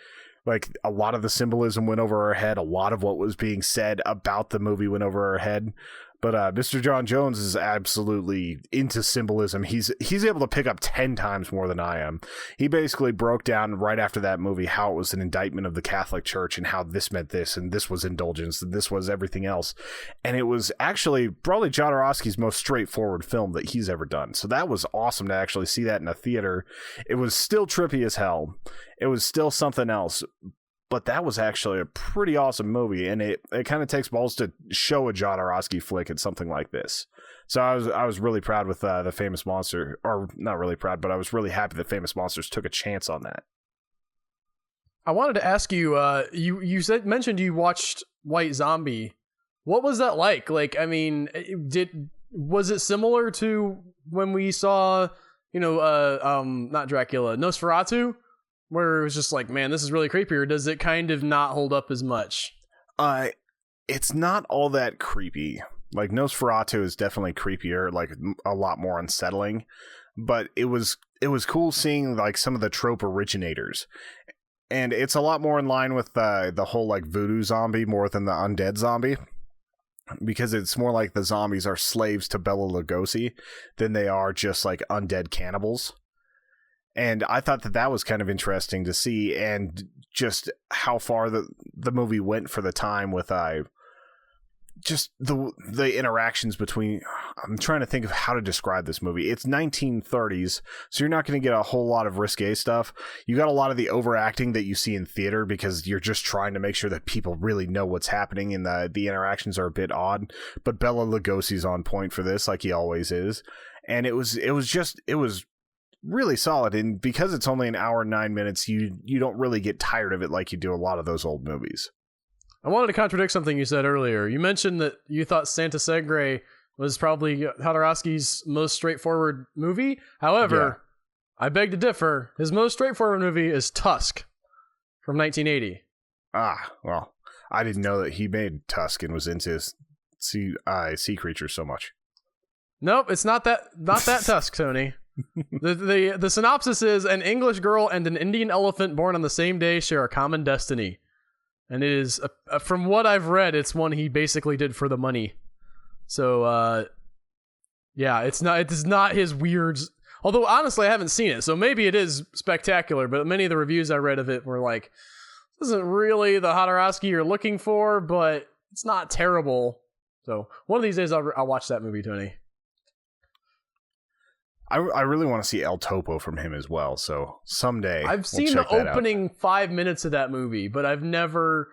Like, a lot of the symbolism went over our head. A lot of what was being said about the movie went over our head. But Mr. John Jones is absolutely into symbolism. He's able to pick up 10 times more than I am. He basically broke down right after that movie how it was an indictment of the Catholic Church and how this meant this, and this was indulgence, and this was everything else. And it was actually probably Jodorowsky's most straightforward film that he's ever done. So that was awesome to actually see that in a theater. It was still trippy as hell. It was still something else. But that was actually a pretty awesome movie, and it kind of takes balls to show a Jodorowsky flick at something like this. So I was really proud with the Famous Monster, or not really proud, but I was really happy that Famous Monsters took a chance on that. I wanted to ask you, mentioned you watched White Zombie. What was that like? Like, I mean, was it similar to when we saw, not Dracula, Nosferatu? Where it was just like, man, this is really creepy, or does it kind of not hold up as much? It's not all that creepy. Like, Nosferatu is definitely creepier, like a lot more unsettling. But it was cool seeing like some of the trope originators. And it's a lot more in line with the whole like voodoo zombie more than the undead zombie. Because it's more like the zombies are slaves to Bela Lugosi than they are just like undead cannibals. And I thought that was kind of interesting to see, and just how far the movie went for the time with just the interactions between. I'm trying to think of how to describe this movie. It's 1930s, so you're not going to get a whole lot of risque stuff. You got a lot of the overacting that you see in theater because you're just trying to make sure that people really know what's happening, and the interactions are a bit odd. But Bela Lugosi's on point for this, like he always is, and it was really solid, and because it's only an hour and 9 minutes, you don't really get tired of it like you do a lot of those old movies. I wanted to contradict something you said earlier. You mentioned that you thought Santa Segre was probably Jodorowsky's most straightforward movie. However, I beg to differ. His most straightforward movie is Tusk from 1980. Well, I didn't know that he made Tusk and was into sea creatures so much. Nope, it's not that Tusk, Tony. The synopsis is: an English girl and an Indian elephant born on the same day share a common destiny. And it is, from what I've read, it's one he basically did for the money. So, it is not his weird. Although, honestly, I haven't seen it, so maybe it is spectacular, but many of the reviews I read of it were like, this isn't really the Jodorowsky you're looking for, but it's not terrible. So, one of these days I'll watch that movie, Tony. I really want to see El Topo from him as well, so someday I've seen the opening 5 minutes of that movie, but I've never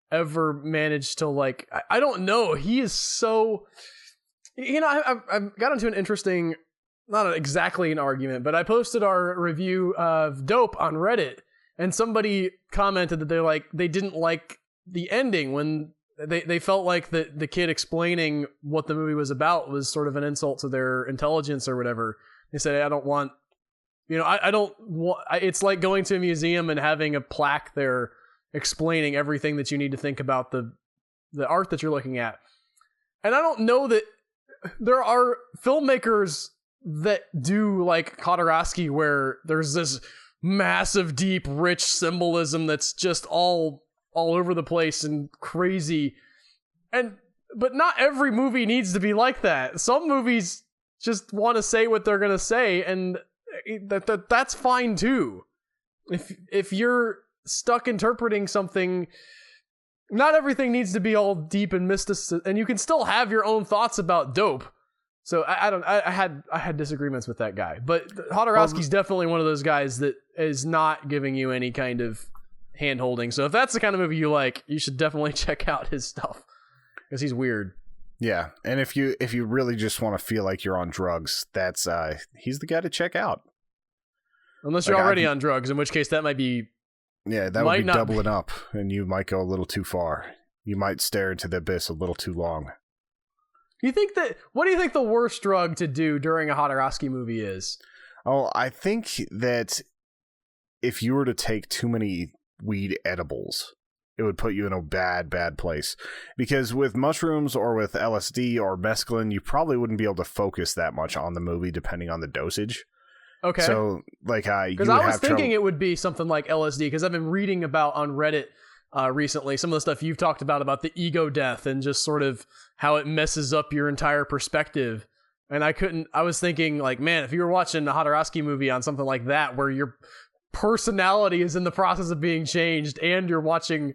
ever managed to like. I don't know. He is so. I've got into an interesting, not exactly an argument, but I posted our review of Dope on Reddit, and somebody commented that they didn't like the ending when they felt like the kid explaining what the movie was about was sort of an insult to their intelligence or whatever. They said, I don't want, it's like going to a museum and having a plaque there explaining everything that you need to think about the art that you're looking at. And I don't know that there are filmmakers that do like Jodorowsky where there's this massive, deep, rich symbolism that's just all over the place and crazy. But not every movie needs to be like that. Some movies just want to say what they're going to say, and that's fine too. If you're stuck interpreting something, not everything needs to be all deep and mystical, and you can still have your own thoughts about Dope. So I had disagreements with that guy, but Jodorowsky's definitely one of those guys that is not giving you any kind of hand holding. So if that's the kind of movie you like, you should definitely check out his stuff because he's weird. Yeah, and if you really just want to feel like you're on drugs, that's he's the guy to check out. Unless you're already on drugs, in which case that might be. Yeah, that would be doubling up, and you might go a little too far. You might stare into the abyss a little too long. What do you think the worst drug to do during a Jodorowsky movie is? Oh, I think that if you were to take too many weed edibles, it would put you in a bad place. Because with mushrooms or with LSD or mescaline, you probably wouldn't be able to focus that much on the movie depending on the dosage. Okay. So like because I was thinking it would be something like LSD, because I've been reading about on Reddit recently some of the stuff you've talked about the ego death and just sort of how it messes up your entire perspective. And I was thinking like, man, if you were watching a Jodorowsky movie on something like that where your personality is in the process of being changed and you're watching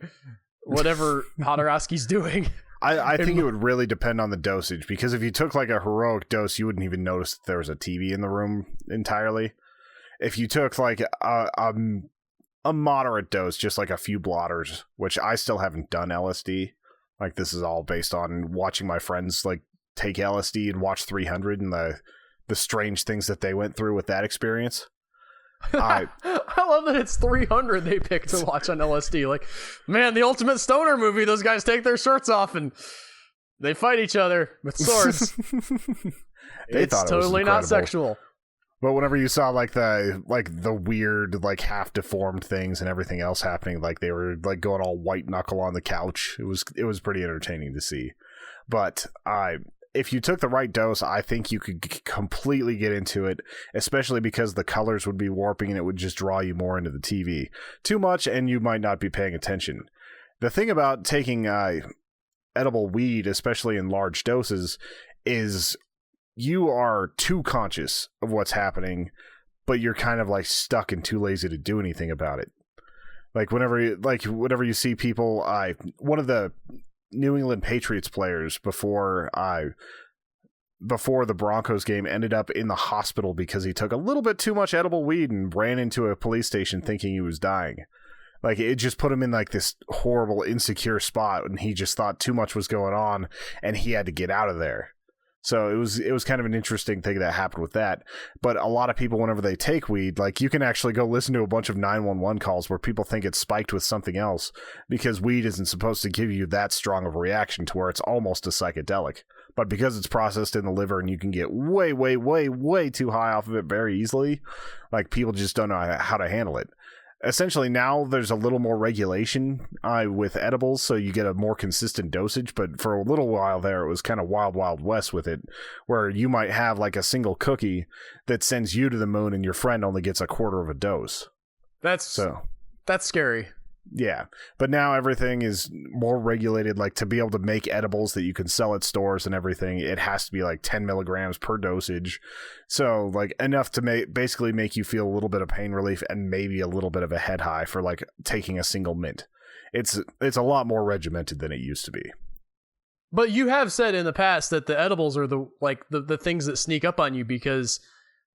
whatever Jodorowsky's doing. I think it would really depend on the dosage, because if you took like a heroic dose, you wouldn't even notice that there was a TV in the room entirely. If you took like a moderate dose, just like a few blotters, which I still haven't done LSD. Like this is all based on watching my friends like take LSD and watch 300 and the strange things that they went through with that experience. I love that it's 300 they picked to watch on LSD. Like, man, the ultimate stoner movie, those guys take their shirts off and they fight each other with swords. It's totally not sexual. But whenever you saw like the weird, like half deformed things and everything else happening, like they were like going all white knuckle on the couch, it was pretty entertaining to see. But if you took the right dose, I think you could completely get into it, especially because the colors would be warping and it would just draw you more into the TV. Too much and you might not be paying attention. The thing about taking edible weed, especially in large doses, is you are too conscious of what's happening, but you're kind of like stuck and too lazy to do anything about it. Like whenever you see people, one of the New England Patriots players before the Broncos game ended up in the hospital because he took a little bit too much edible weed and ran into a police station thinking he was dying. Like it just put him in like this horrible insecure spot, and he just thought too much was going on and he had to get out of there. So it was kind of an interesting thing that happened with that. But a lot of people, whenever they take weed, like you can actually go listen to a bunch of 911 calls where people think it's spiked with something else, because weed isn't supposed to give you that strong of a reaction to where it's almost a psychedelic. But because it's processed in the liver and you can get way, way, way, way too high off of it very easily, like people just don't know how to handle it. Essentially, now there's a little more regulation with edibles, so you get a more consistent dosage. But for a little while there, it was kind of wild, wild west with it, where you might have like a single cookie that sends you to the moon and your friend only gets a quarter of a dose. That's scary. Yeah, but now everything is more regulated. Like to be able to make edibles that you can sell at stores and everything, it has to be like 10 milligrams per dosage. So like enough to basically make you feel a little bit of pain relief and maybe a little bit of a head high for like taking a single mint. It's a lot more regimented than it used to be. But you have said in the past that the edibles are the things that sneak up on you, because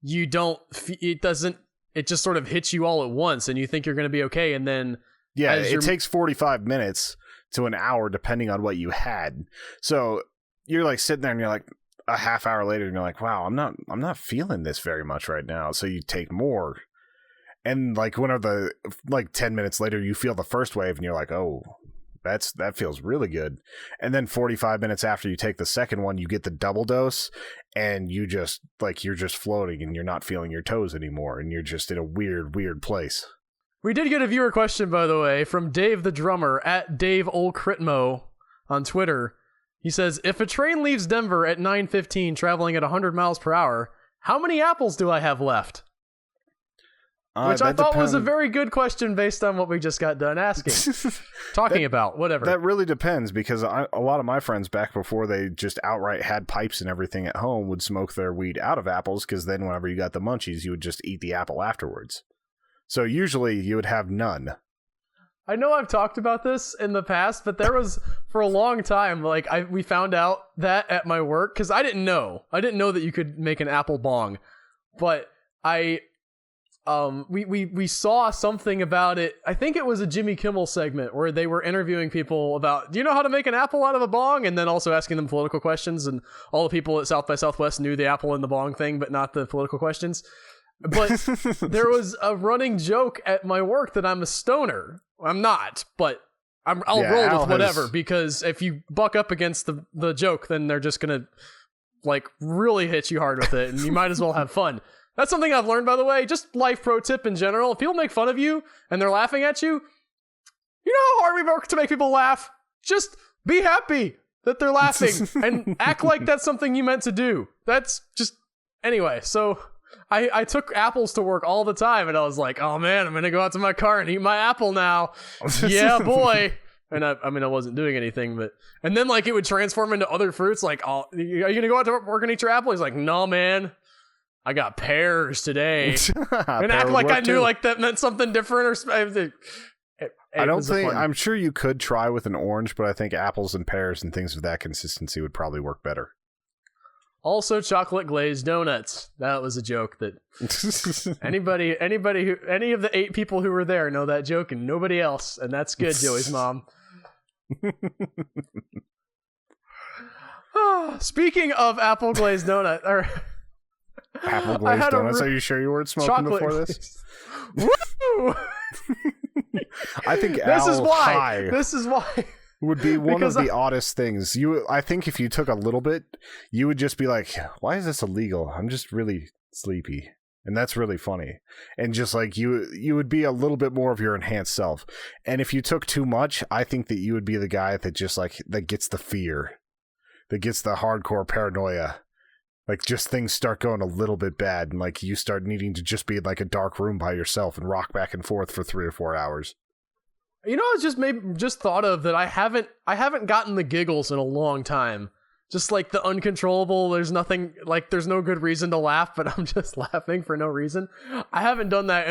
you don't, it just sort of hits you all at once and you think you're going to be okay, and then yeah, it takes 45 minutes to an hour depending on what you had. So you're like sitting there and you're like a half hour later and you're like, wow, I'm not feeling this very much right now. So you take more. And like whenever 10 minutes later you feel the first wave and you're like, oh, that feels really good. And then 45 minutes after you take the second one, you get the double dose and you're just floating and you're not feeling your toes anymore. And you're just in a weird, weird place. We did get a viewer question, by the way, from Dave the Drummer at Dave Olcritmo on Twitter. He says, if a train leaves Denver at 9:15 traveling at 100 miles per hour, how many apples do I have left? Which I thought was a very good question based on what we just got done asking. Talking whatever. That really depends, because a lot of my friends back before they just outright had pipes and everything at home would smoke their weed out of apples, because then whenever you got the munchies, you would just eat the apple afterwards. So usually you would have none. I know I've talked about this in the past, but there was, for a long time, like we found out that at my work, because I didn't know that you could make an apple bong, but we saw something about it. I think it was a Jimmy Kimmel segment where they were interviewing people about, do you know how to make an apple out of a bong? And then also asking them political questions, and all the people at South by Southwest knew the apple and the bong thing, but not the political questions. But there was a running joke at my work that I'm a stoner. I'm not, but I'll roll with whatever, because if you buck up against the joke, then they're just gonna like really hit you hard with it, and you might as well have fun. That's something I've learned, by the way, just life pro tip in general. If people make fun of you and they're laughing at you, you know how hard we work to make people laugh? Just be happy that they're laughing and act like that's something you meant to do. That's just, anyway, so I took apples to work all the time, and I was like, oh man, I'm gonna go out to my car and eat my apple now. Yeah, boy. And I mean, I wasn't doing anything, and then like it would transform into other fruits. Like, oh, are you gonna go out to work and eat your apple? He's like, no, man, I got pears today, and act like I knew like that meant something different. I don't think. I'm sure you could try with an orange, but I think apples and pears and things of that consistency would probably work better. Also, chocolate glazed donuts. That was a joke that any of the 8 people who were there know that joke, and nobody else. And that's good, Joey's mom. Speaking of apple glazed donut, or apple glazed donuts. Are you sure you weren't smoking before this? Woo! I think this is why would be one of the oddest things. I think if you took a little bit, you would just be like, why is this illegal? I'm just really sleepy. And that's really funny. And just like you would be a little bit more of your enhanced self. And if you took too much, I think that you would be the guy that just like, that gets the fear, that gets the hardcore paranoia. Like just things start going a little bit bad, and like you start needing to just be in like a dark room by yourself and rock back and forth for 3 or 4 hours. You know, I just thought of that. I haven't gotten the giggles in a long time. Just like the uncontrollable. There's nothing like there's no good reason to laugh, but I'm just laughing for no reason. I haven't done that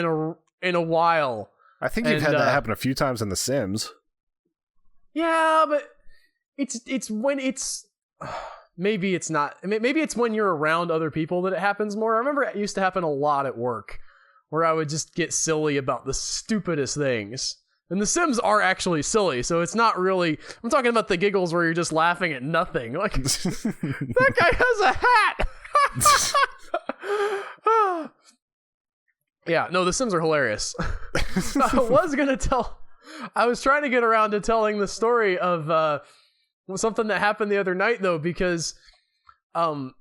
in a while. I think you've had that happen a few times in The Sims. Yeah, but it's when it's. Maybe it's not. Maybe it's when you're around other people that it happens more. I remember it used to happen a lot at work, where I would just get silly about the stupidest things. And The Sims are actually silly, so it's not really. I'm talking about the giggles where you're just laughing at nothing. Like that guy has a hat. Yeah, no, The Sims are hilarious. I was trying to get around to telling the story of. Something that happened the other night though, because so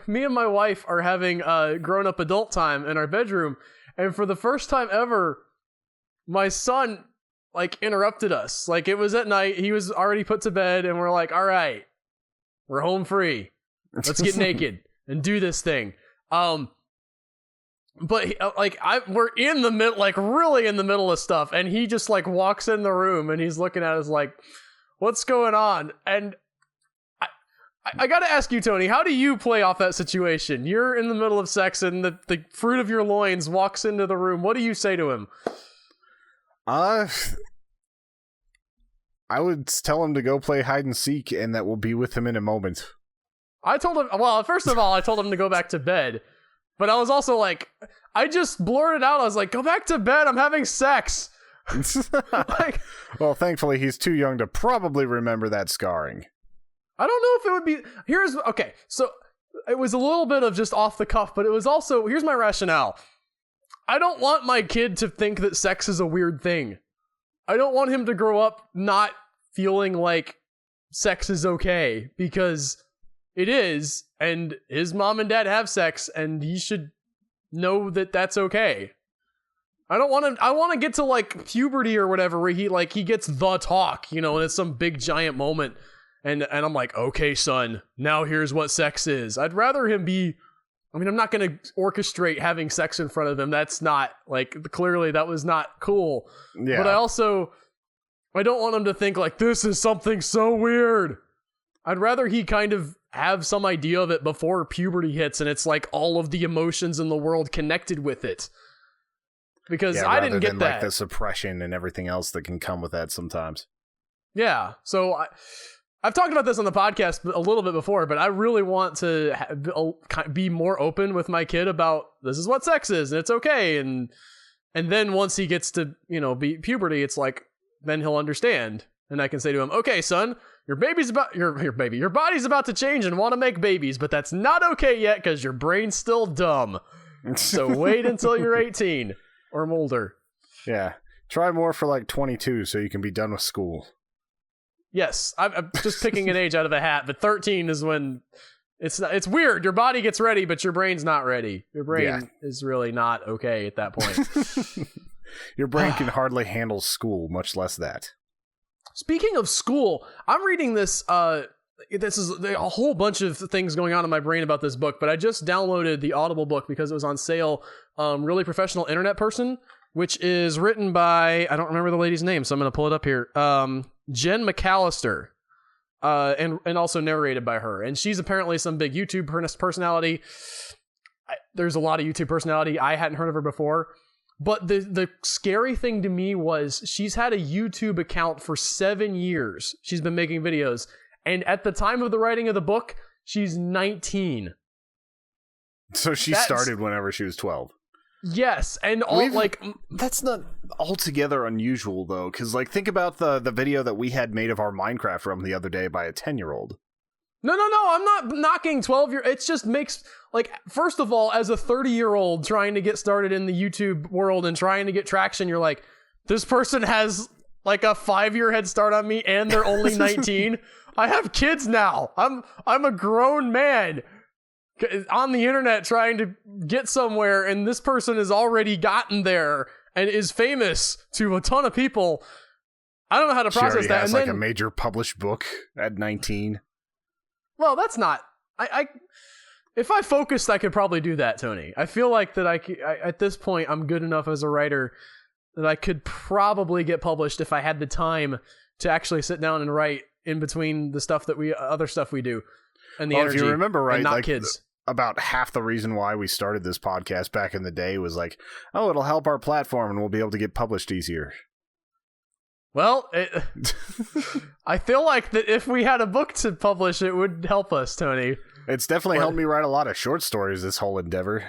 me and my wife are having grown-up adult time in our bedroom, and for the first time ever my son like interrupted us. Like it was at night, he was already put to bed, and we're like, all right, we're home free, let's get naked and do this thing. But we're in the middle, like really in the middle of stuff, and he just like walks in the room and he's looking at us like, "What's going on?" And I gotta ask you, Tony, how do you play off that situation? You're in the middle of sex, and the fruit of your loins walks into the room. What do you say to him? I would tell him to go play hide and seek, and that we'll be with him in a moment. I told him. Well, first of all, I told him to go back to bed. But I was also like, I just blurted out. I was like, go back to bed. I'm having sex. Well, thankfully, he's too young to probably remember that scarring. I don't know if it would be... Okay, so it was a little bit of just off the cuff, but it was also... Here's my rationale. I don't want my kid to think that sex is a weird thing. I don't want him to grow up not feeling like sex is okay, because... It is, and his mom and dad have sex, and he should know that that's okay. I want to get to like puberty or whatever, where he gets the talk, you know, and it's some big giant moment, and I'm like, okay, son, now here's what sex is. I'd rather him be, I mean, I'm not going to orchestrate having sex in front of him. That's not, like, clearly that was not cool. Yeah. But I don't want him to think like, this is something so weird. I'd rather he kind of have some idea of it before puberty hits, and it's like all of the emotions in the world connected with it. Because I didn't get that. Like the suppression and everything else that can come with that sometimes. Yeah. So I've talked about this on the podcast a little bit before, but I really want to be more open with my kid about this is what sex is, and it's okay. And then once he gets to, you know, be puberty, it's like, then he'll understand. And I can say to him, okay, son, your body's about to change and want to make babies, but that's not okay yet because your brain's still dumb. So wait until you're 18 or older. Yeah. Try more for like 22 so you can be done with school. Yes. I'm just picking an age out of a hat, but 13 is when it's weird. Your body gets ready, but your brain's not ready. Your brain is really not okay at that point. Your brain can hardly handle school, much less that. Speaking of school, I'm reading this this is a whole bunch of things going on in my brain about this book, but I just downloaded the Audible book because it was on sale. Really Professional Internet Person, which is written by, I don't remember the lady's name, so I'm going to pull it up here. Jen McAllister, and also narrated by her. And she's apparently some big YouTube personality. There's a lot of YouTube personality. I hadn't heard of her before. But the scary thing to me was she's had a YouTube account for 7 years. She's been making videos. And at the time of the writing of the book, she's 19. So she started whenever she was 12. Yes, and that's not altogether unusual though, because like think about the video that we had made of our Minecraft room the other day by a 10-year-old. No, I'm not knocking 12-year. It just makes, like, first of all, as a 30-year-old trying to get started in the YouTube world and trying to get traction, you're like, this person has like a 5-year head start on me, and they're only 19. I have kids now. I'm a grown man on the internet trying to get somewhere, and this person has already gotten there and is famous to a ton of people. I don't know how to process that. Has, and then, a major published book at 19. Well, that's not. If I focused, I could probably do that, Tony. I feel like that at this point, I'm good enough as a writer that I could probably get published if I had the time to actually sit down and write in between the stuff that other stuff we do, and the energy. If you remember right, and not kids. About half the reason why we started this podcast back in the day was like, oh, it'll help our platform and we'll be able to get published easier. Well, I feel like that if we had a book to publish, it would help us, Tony. It's definitely helped me write a lot of short stories, this whole endeavor.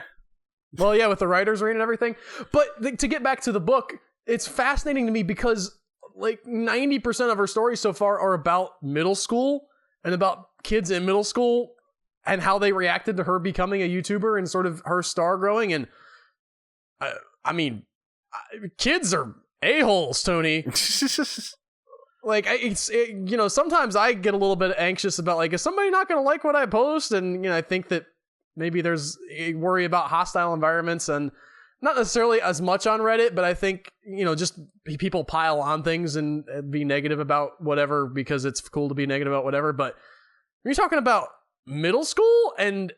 Well, yeah, with the writer's ring and everything. But to get back to the book, it's fascinating to me because like 90% of her stories so far are about middle school and about kids in middle school and how they reacted to her becoming a YouTuber and sort of her star growing. And I mean, kids are a-holes, Tony. Like, sometimes I get a little bit anxious about, like, is somebody not going to like what I post? And, I think that maybe there's a worry about hostile environments, and not necessarily as much on Reddit, but I think, just people pile on things and be negative about whatever because it's cool to be negative about whatever. But when you're talking about middle school, and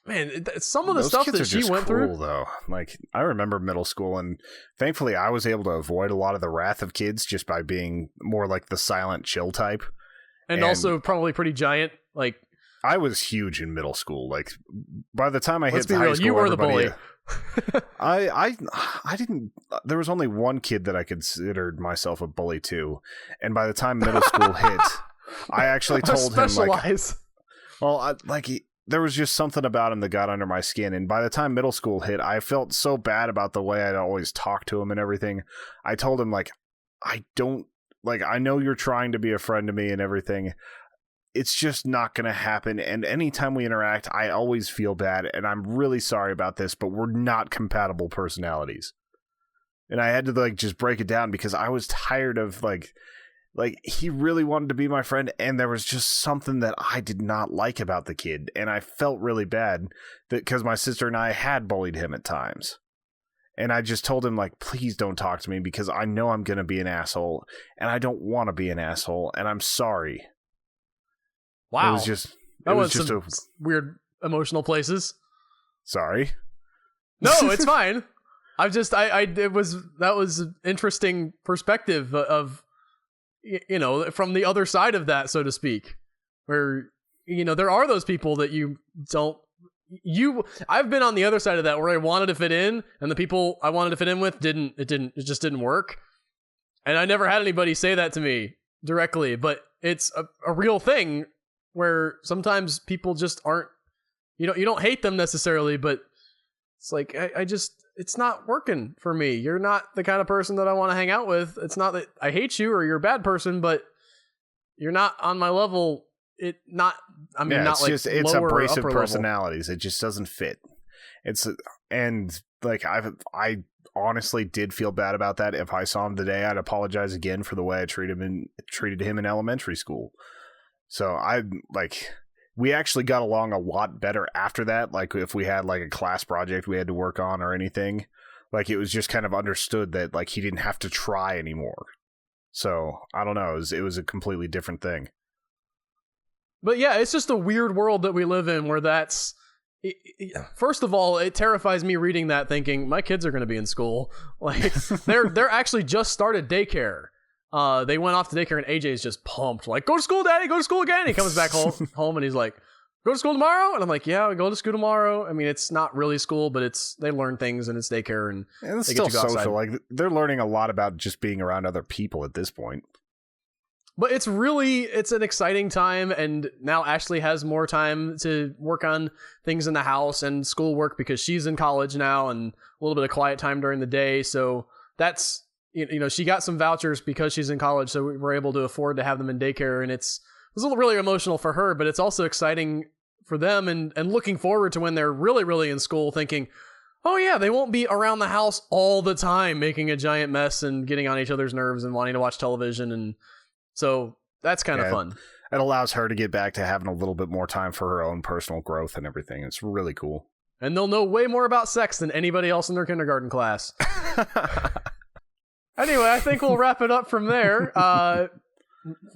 man, some of the stuff that she went through, though, like I remember middle school, and thankfully I was able to avoid a lot of the wrath of kids just by being more like the silent, chill type, and also probably pretty giant. Like I was huge in middle school. Like by the time I hit high real, school, you were the bully. I didn't. There was only one kid that I considered myself a bully to, and by the time middle school hit, I actually told him like, well, there was just something about him that got under my skin, and by the time middle school hit, I felt so bad about the way I'd always talk to him and everything. I told him like, I know you're trying to be a friend to me and everything. It's just not going to happen. And anytime we interact, I always feel bad. And I'm really sorry about this, but we're not compatible personalities. And I had to just break it down because I was tired of like he really wanted to be my friend. And there was just something that I did not like about the kid. And I felt really bad because my sister and I had bullied him at times. And I just told him please don't talk to me because I know I'm going to be an asshole and I don't want to be an asshole. And I'm sorry. Wow. It was just some weird emotional places. Sorry. No, it's fine. That was an interesting perspective of, from the other side of that, so to speak, where, there are those people that I've been on the other side of that where I wanted to fit in and the people I wanted to fit in with it just didn't work. And I never had anybody say that to me directly, but it's a real thing. Where sometimes people just aren't, you don't hate them necessarily, but it's like, it's not working for me. You're not the kind of person that I want to hang out with. It's not that I hate you or you're a bad person, but you're not on my level. It's abrasive personalities. It just doesn't fit. I honestly did feel bad about that. If I saw him today, I'd apologize again for the way I treated him in elementary school. So we actually got along a lot better after that. Like if we had a class project we had to work on or anything, it was just kind of understood that he didn't have to try anymore. So I don't know. It was a completely different thing. But yeah, it's just a weird world that we live in where that's... First of all, it terrifies me reading that thinking my kids are going to be in school. Like they're actually just started daycare. They went off to daycare and AJ's just pumped. Like, go to school, Daddy, go to school again. He comes back home and he's like, go to school tomorrow? And I'm like, yeah, we go to school tomorrow. I mean, it's not really school, but they learn things and it's daycare and it's still social. Like they're learning a lot about just being around other people at this point. But it's an exciting time, and now Ashley has more time to work on things in the house and schoolwork because she's in college now and a little bit of quiet time during the day. So that's, she got some vouchers because she's in college, so we were able to afford to have them in daycare, and it was really emotional for her, but it's also exciting for them and looking forward to when they're really, really in school thinking, oh yeah, they won't be around the house all the time making a giant mess and getting on each other's nerves and wanting to watch television. And so that's kind of fun. It allows her to get back to having a little bit more time for her own personal growth and everything. It's really cool. And they'll know way more about sex than anybody else in their kindergarten class. Anyway, I think we'll wrap it up from there. That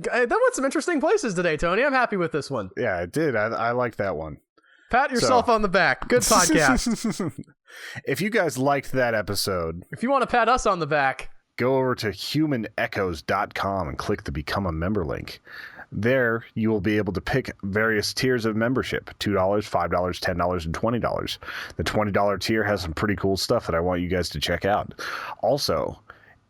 went some interesting places today, Tony. I'm happy with this one. Yeah, it did. I like that one. Pat yourself on the back. Good podcast. If you guys liked that episode... If you want to pat us on the back... Go over to humanechoes.com and click the Become a Member link. There, you will be able to pick various tiers of membership, $2, $5, $10, and $20. The $20 tier has some pretty cool stuff that I want you guys to check out. Also,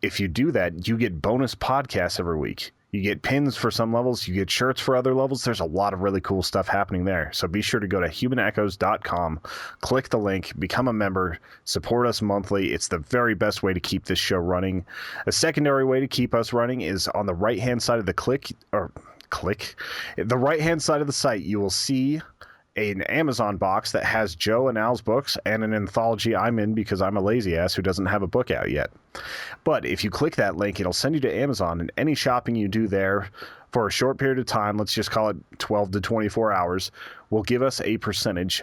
if you do that, you get bonus podcasts every week. You get pins for some levels. You get shirts for other levels. There's a lot of really cool stuff happening there. So be sure to go to humanechoes.com, click the link, become a member, support us monthly. It's the very best way to keep this show running. A secondary way to keep us running is on the right-hand side of the the right-hand side of the site, you will see an Amazon box that has Joe and Al's books and an anthology I'm in because I'm a lazy ass who doesn't have a book out yet. But if you click that link, it'll send you to Amazon, and any shopping you do there for a short period of time, let's just call it 12 to 24 hours, will give us a percentage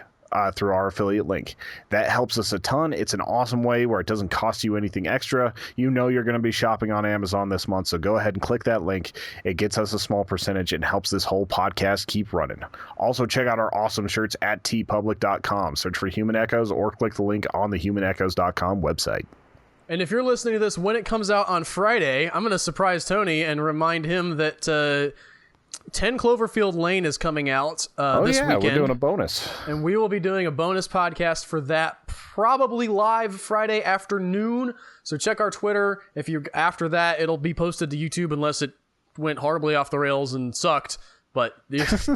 through our affiliate link. That helps us a ton. It's an awesome way where it doesn't cost you anything extra. You know you're going to be shopping on Amazon this month, so go ahead and click that link. It gets us a small percentage and helps this whole podcast keep running. Also, check out our awesome shirts at tpublic.com. Search for Human Echoes or click the link on the humanechoes.com website. And if you're listening to this when it comes out on Friday, I'm going to surprise Tony and remind him that 10 Cloverfield Lane is coming out this weekend. We're doing a bonus. And we will be doing a bonus podcast for that, probably live Friday afternoon. So check our Twitter. If you after that, it'll be posted to YouTube unless it went horribly off the rails and sucked. But that's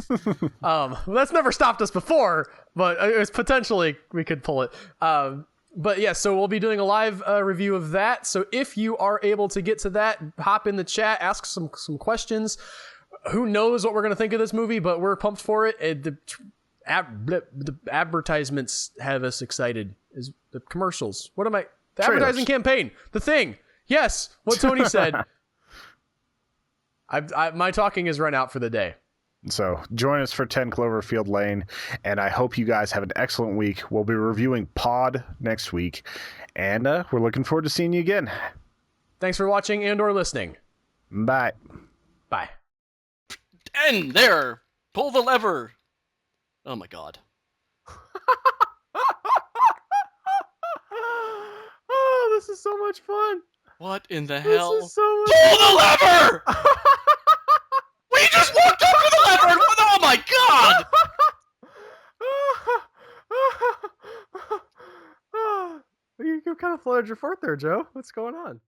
never stopped us before, but it's potentially we could pull it. But yeah, so we'll be doing a live review of that. So if you are able to get to that, hop in the chat, ask some questions. Who knows what we're going to think of this movie, but we're pumped for it. The advertisements have us excited. Is the commercials. What am I? The trailers. Advertising campaign. The thing. Yes, what Tony said. My talking is run out for the day. So join us for 10 Cloverfield Lane, and I hope you guys have an excellent week. We'll be reviewing Pod next week, and we're looking forward to seeing you again. Thanks for watching and or listening. Bye. Bye. And there! Pull the lever! Oh my god. Oh, this is so much fun! What in the hell? This is so much Pull the lever! We just walked up to the lever! Oh my god! You kind of fluttered your fart there, Joe. What's going on?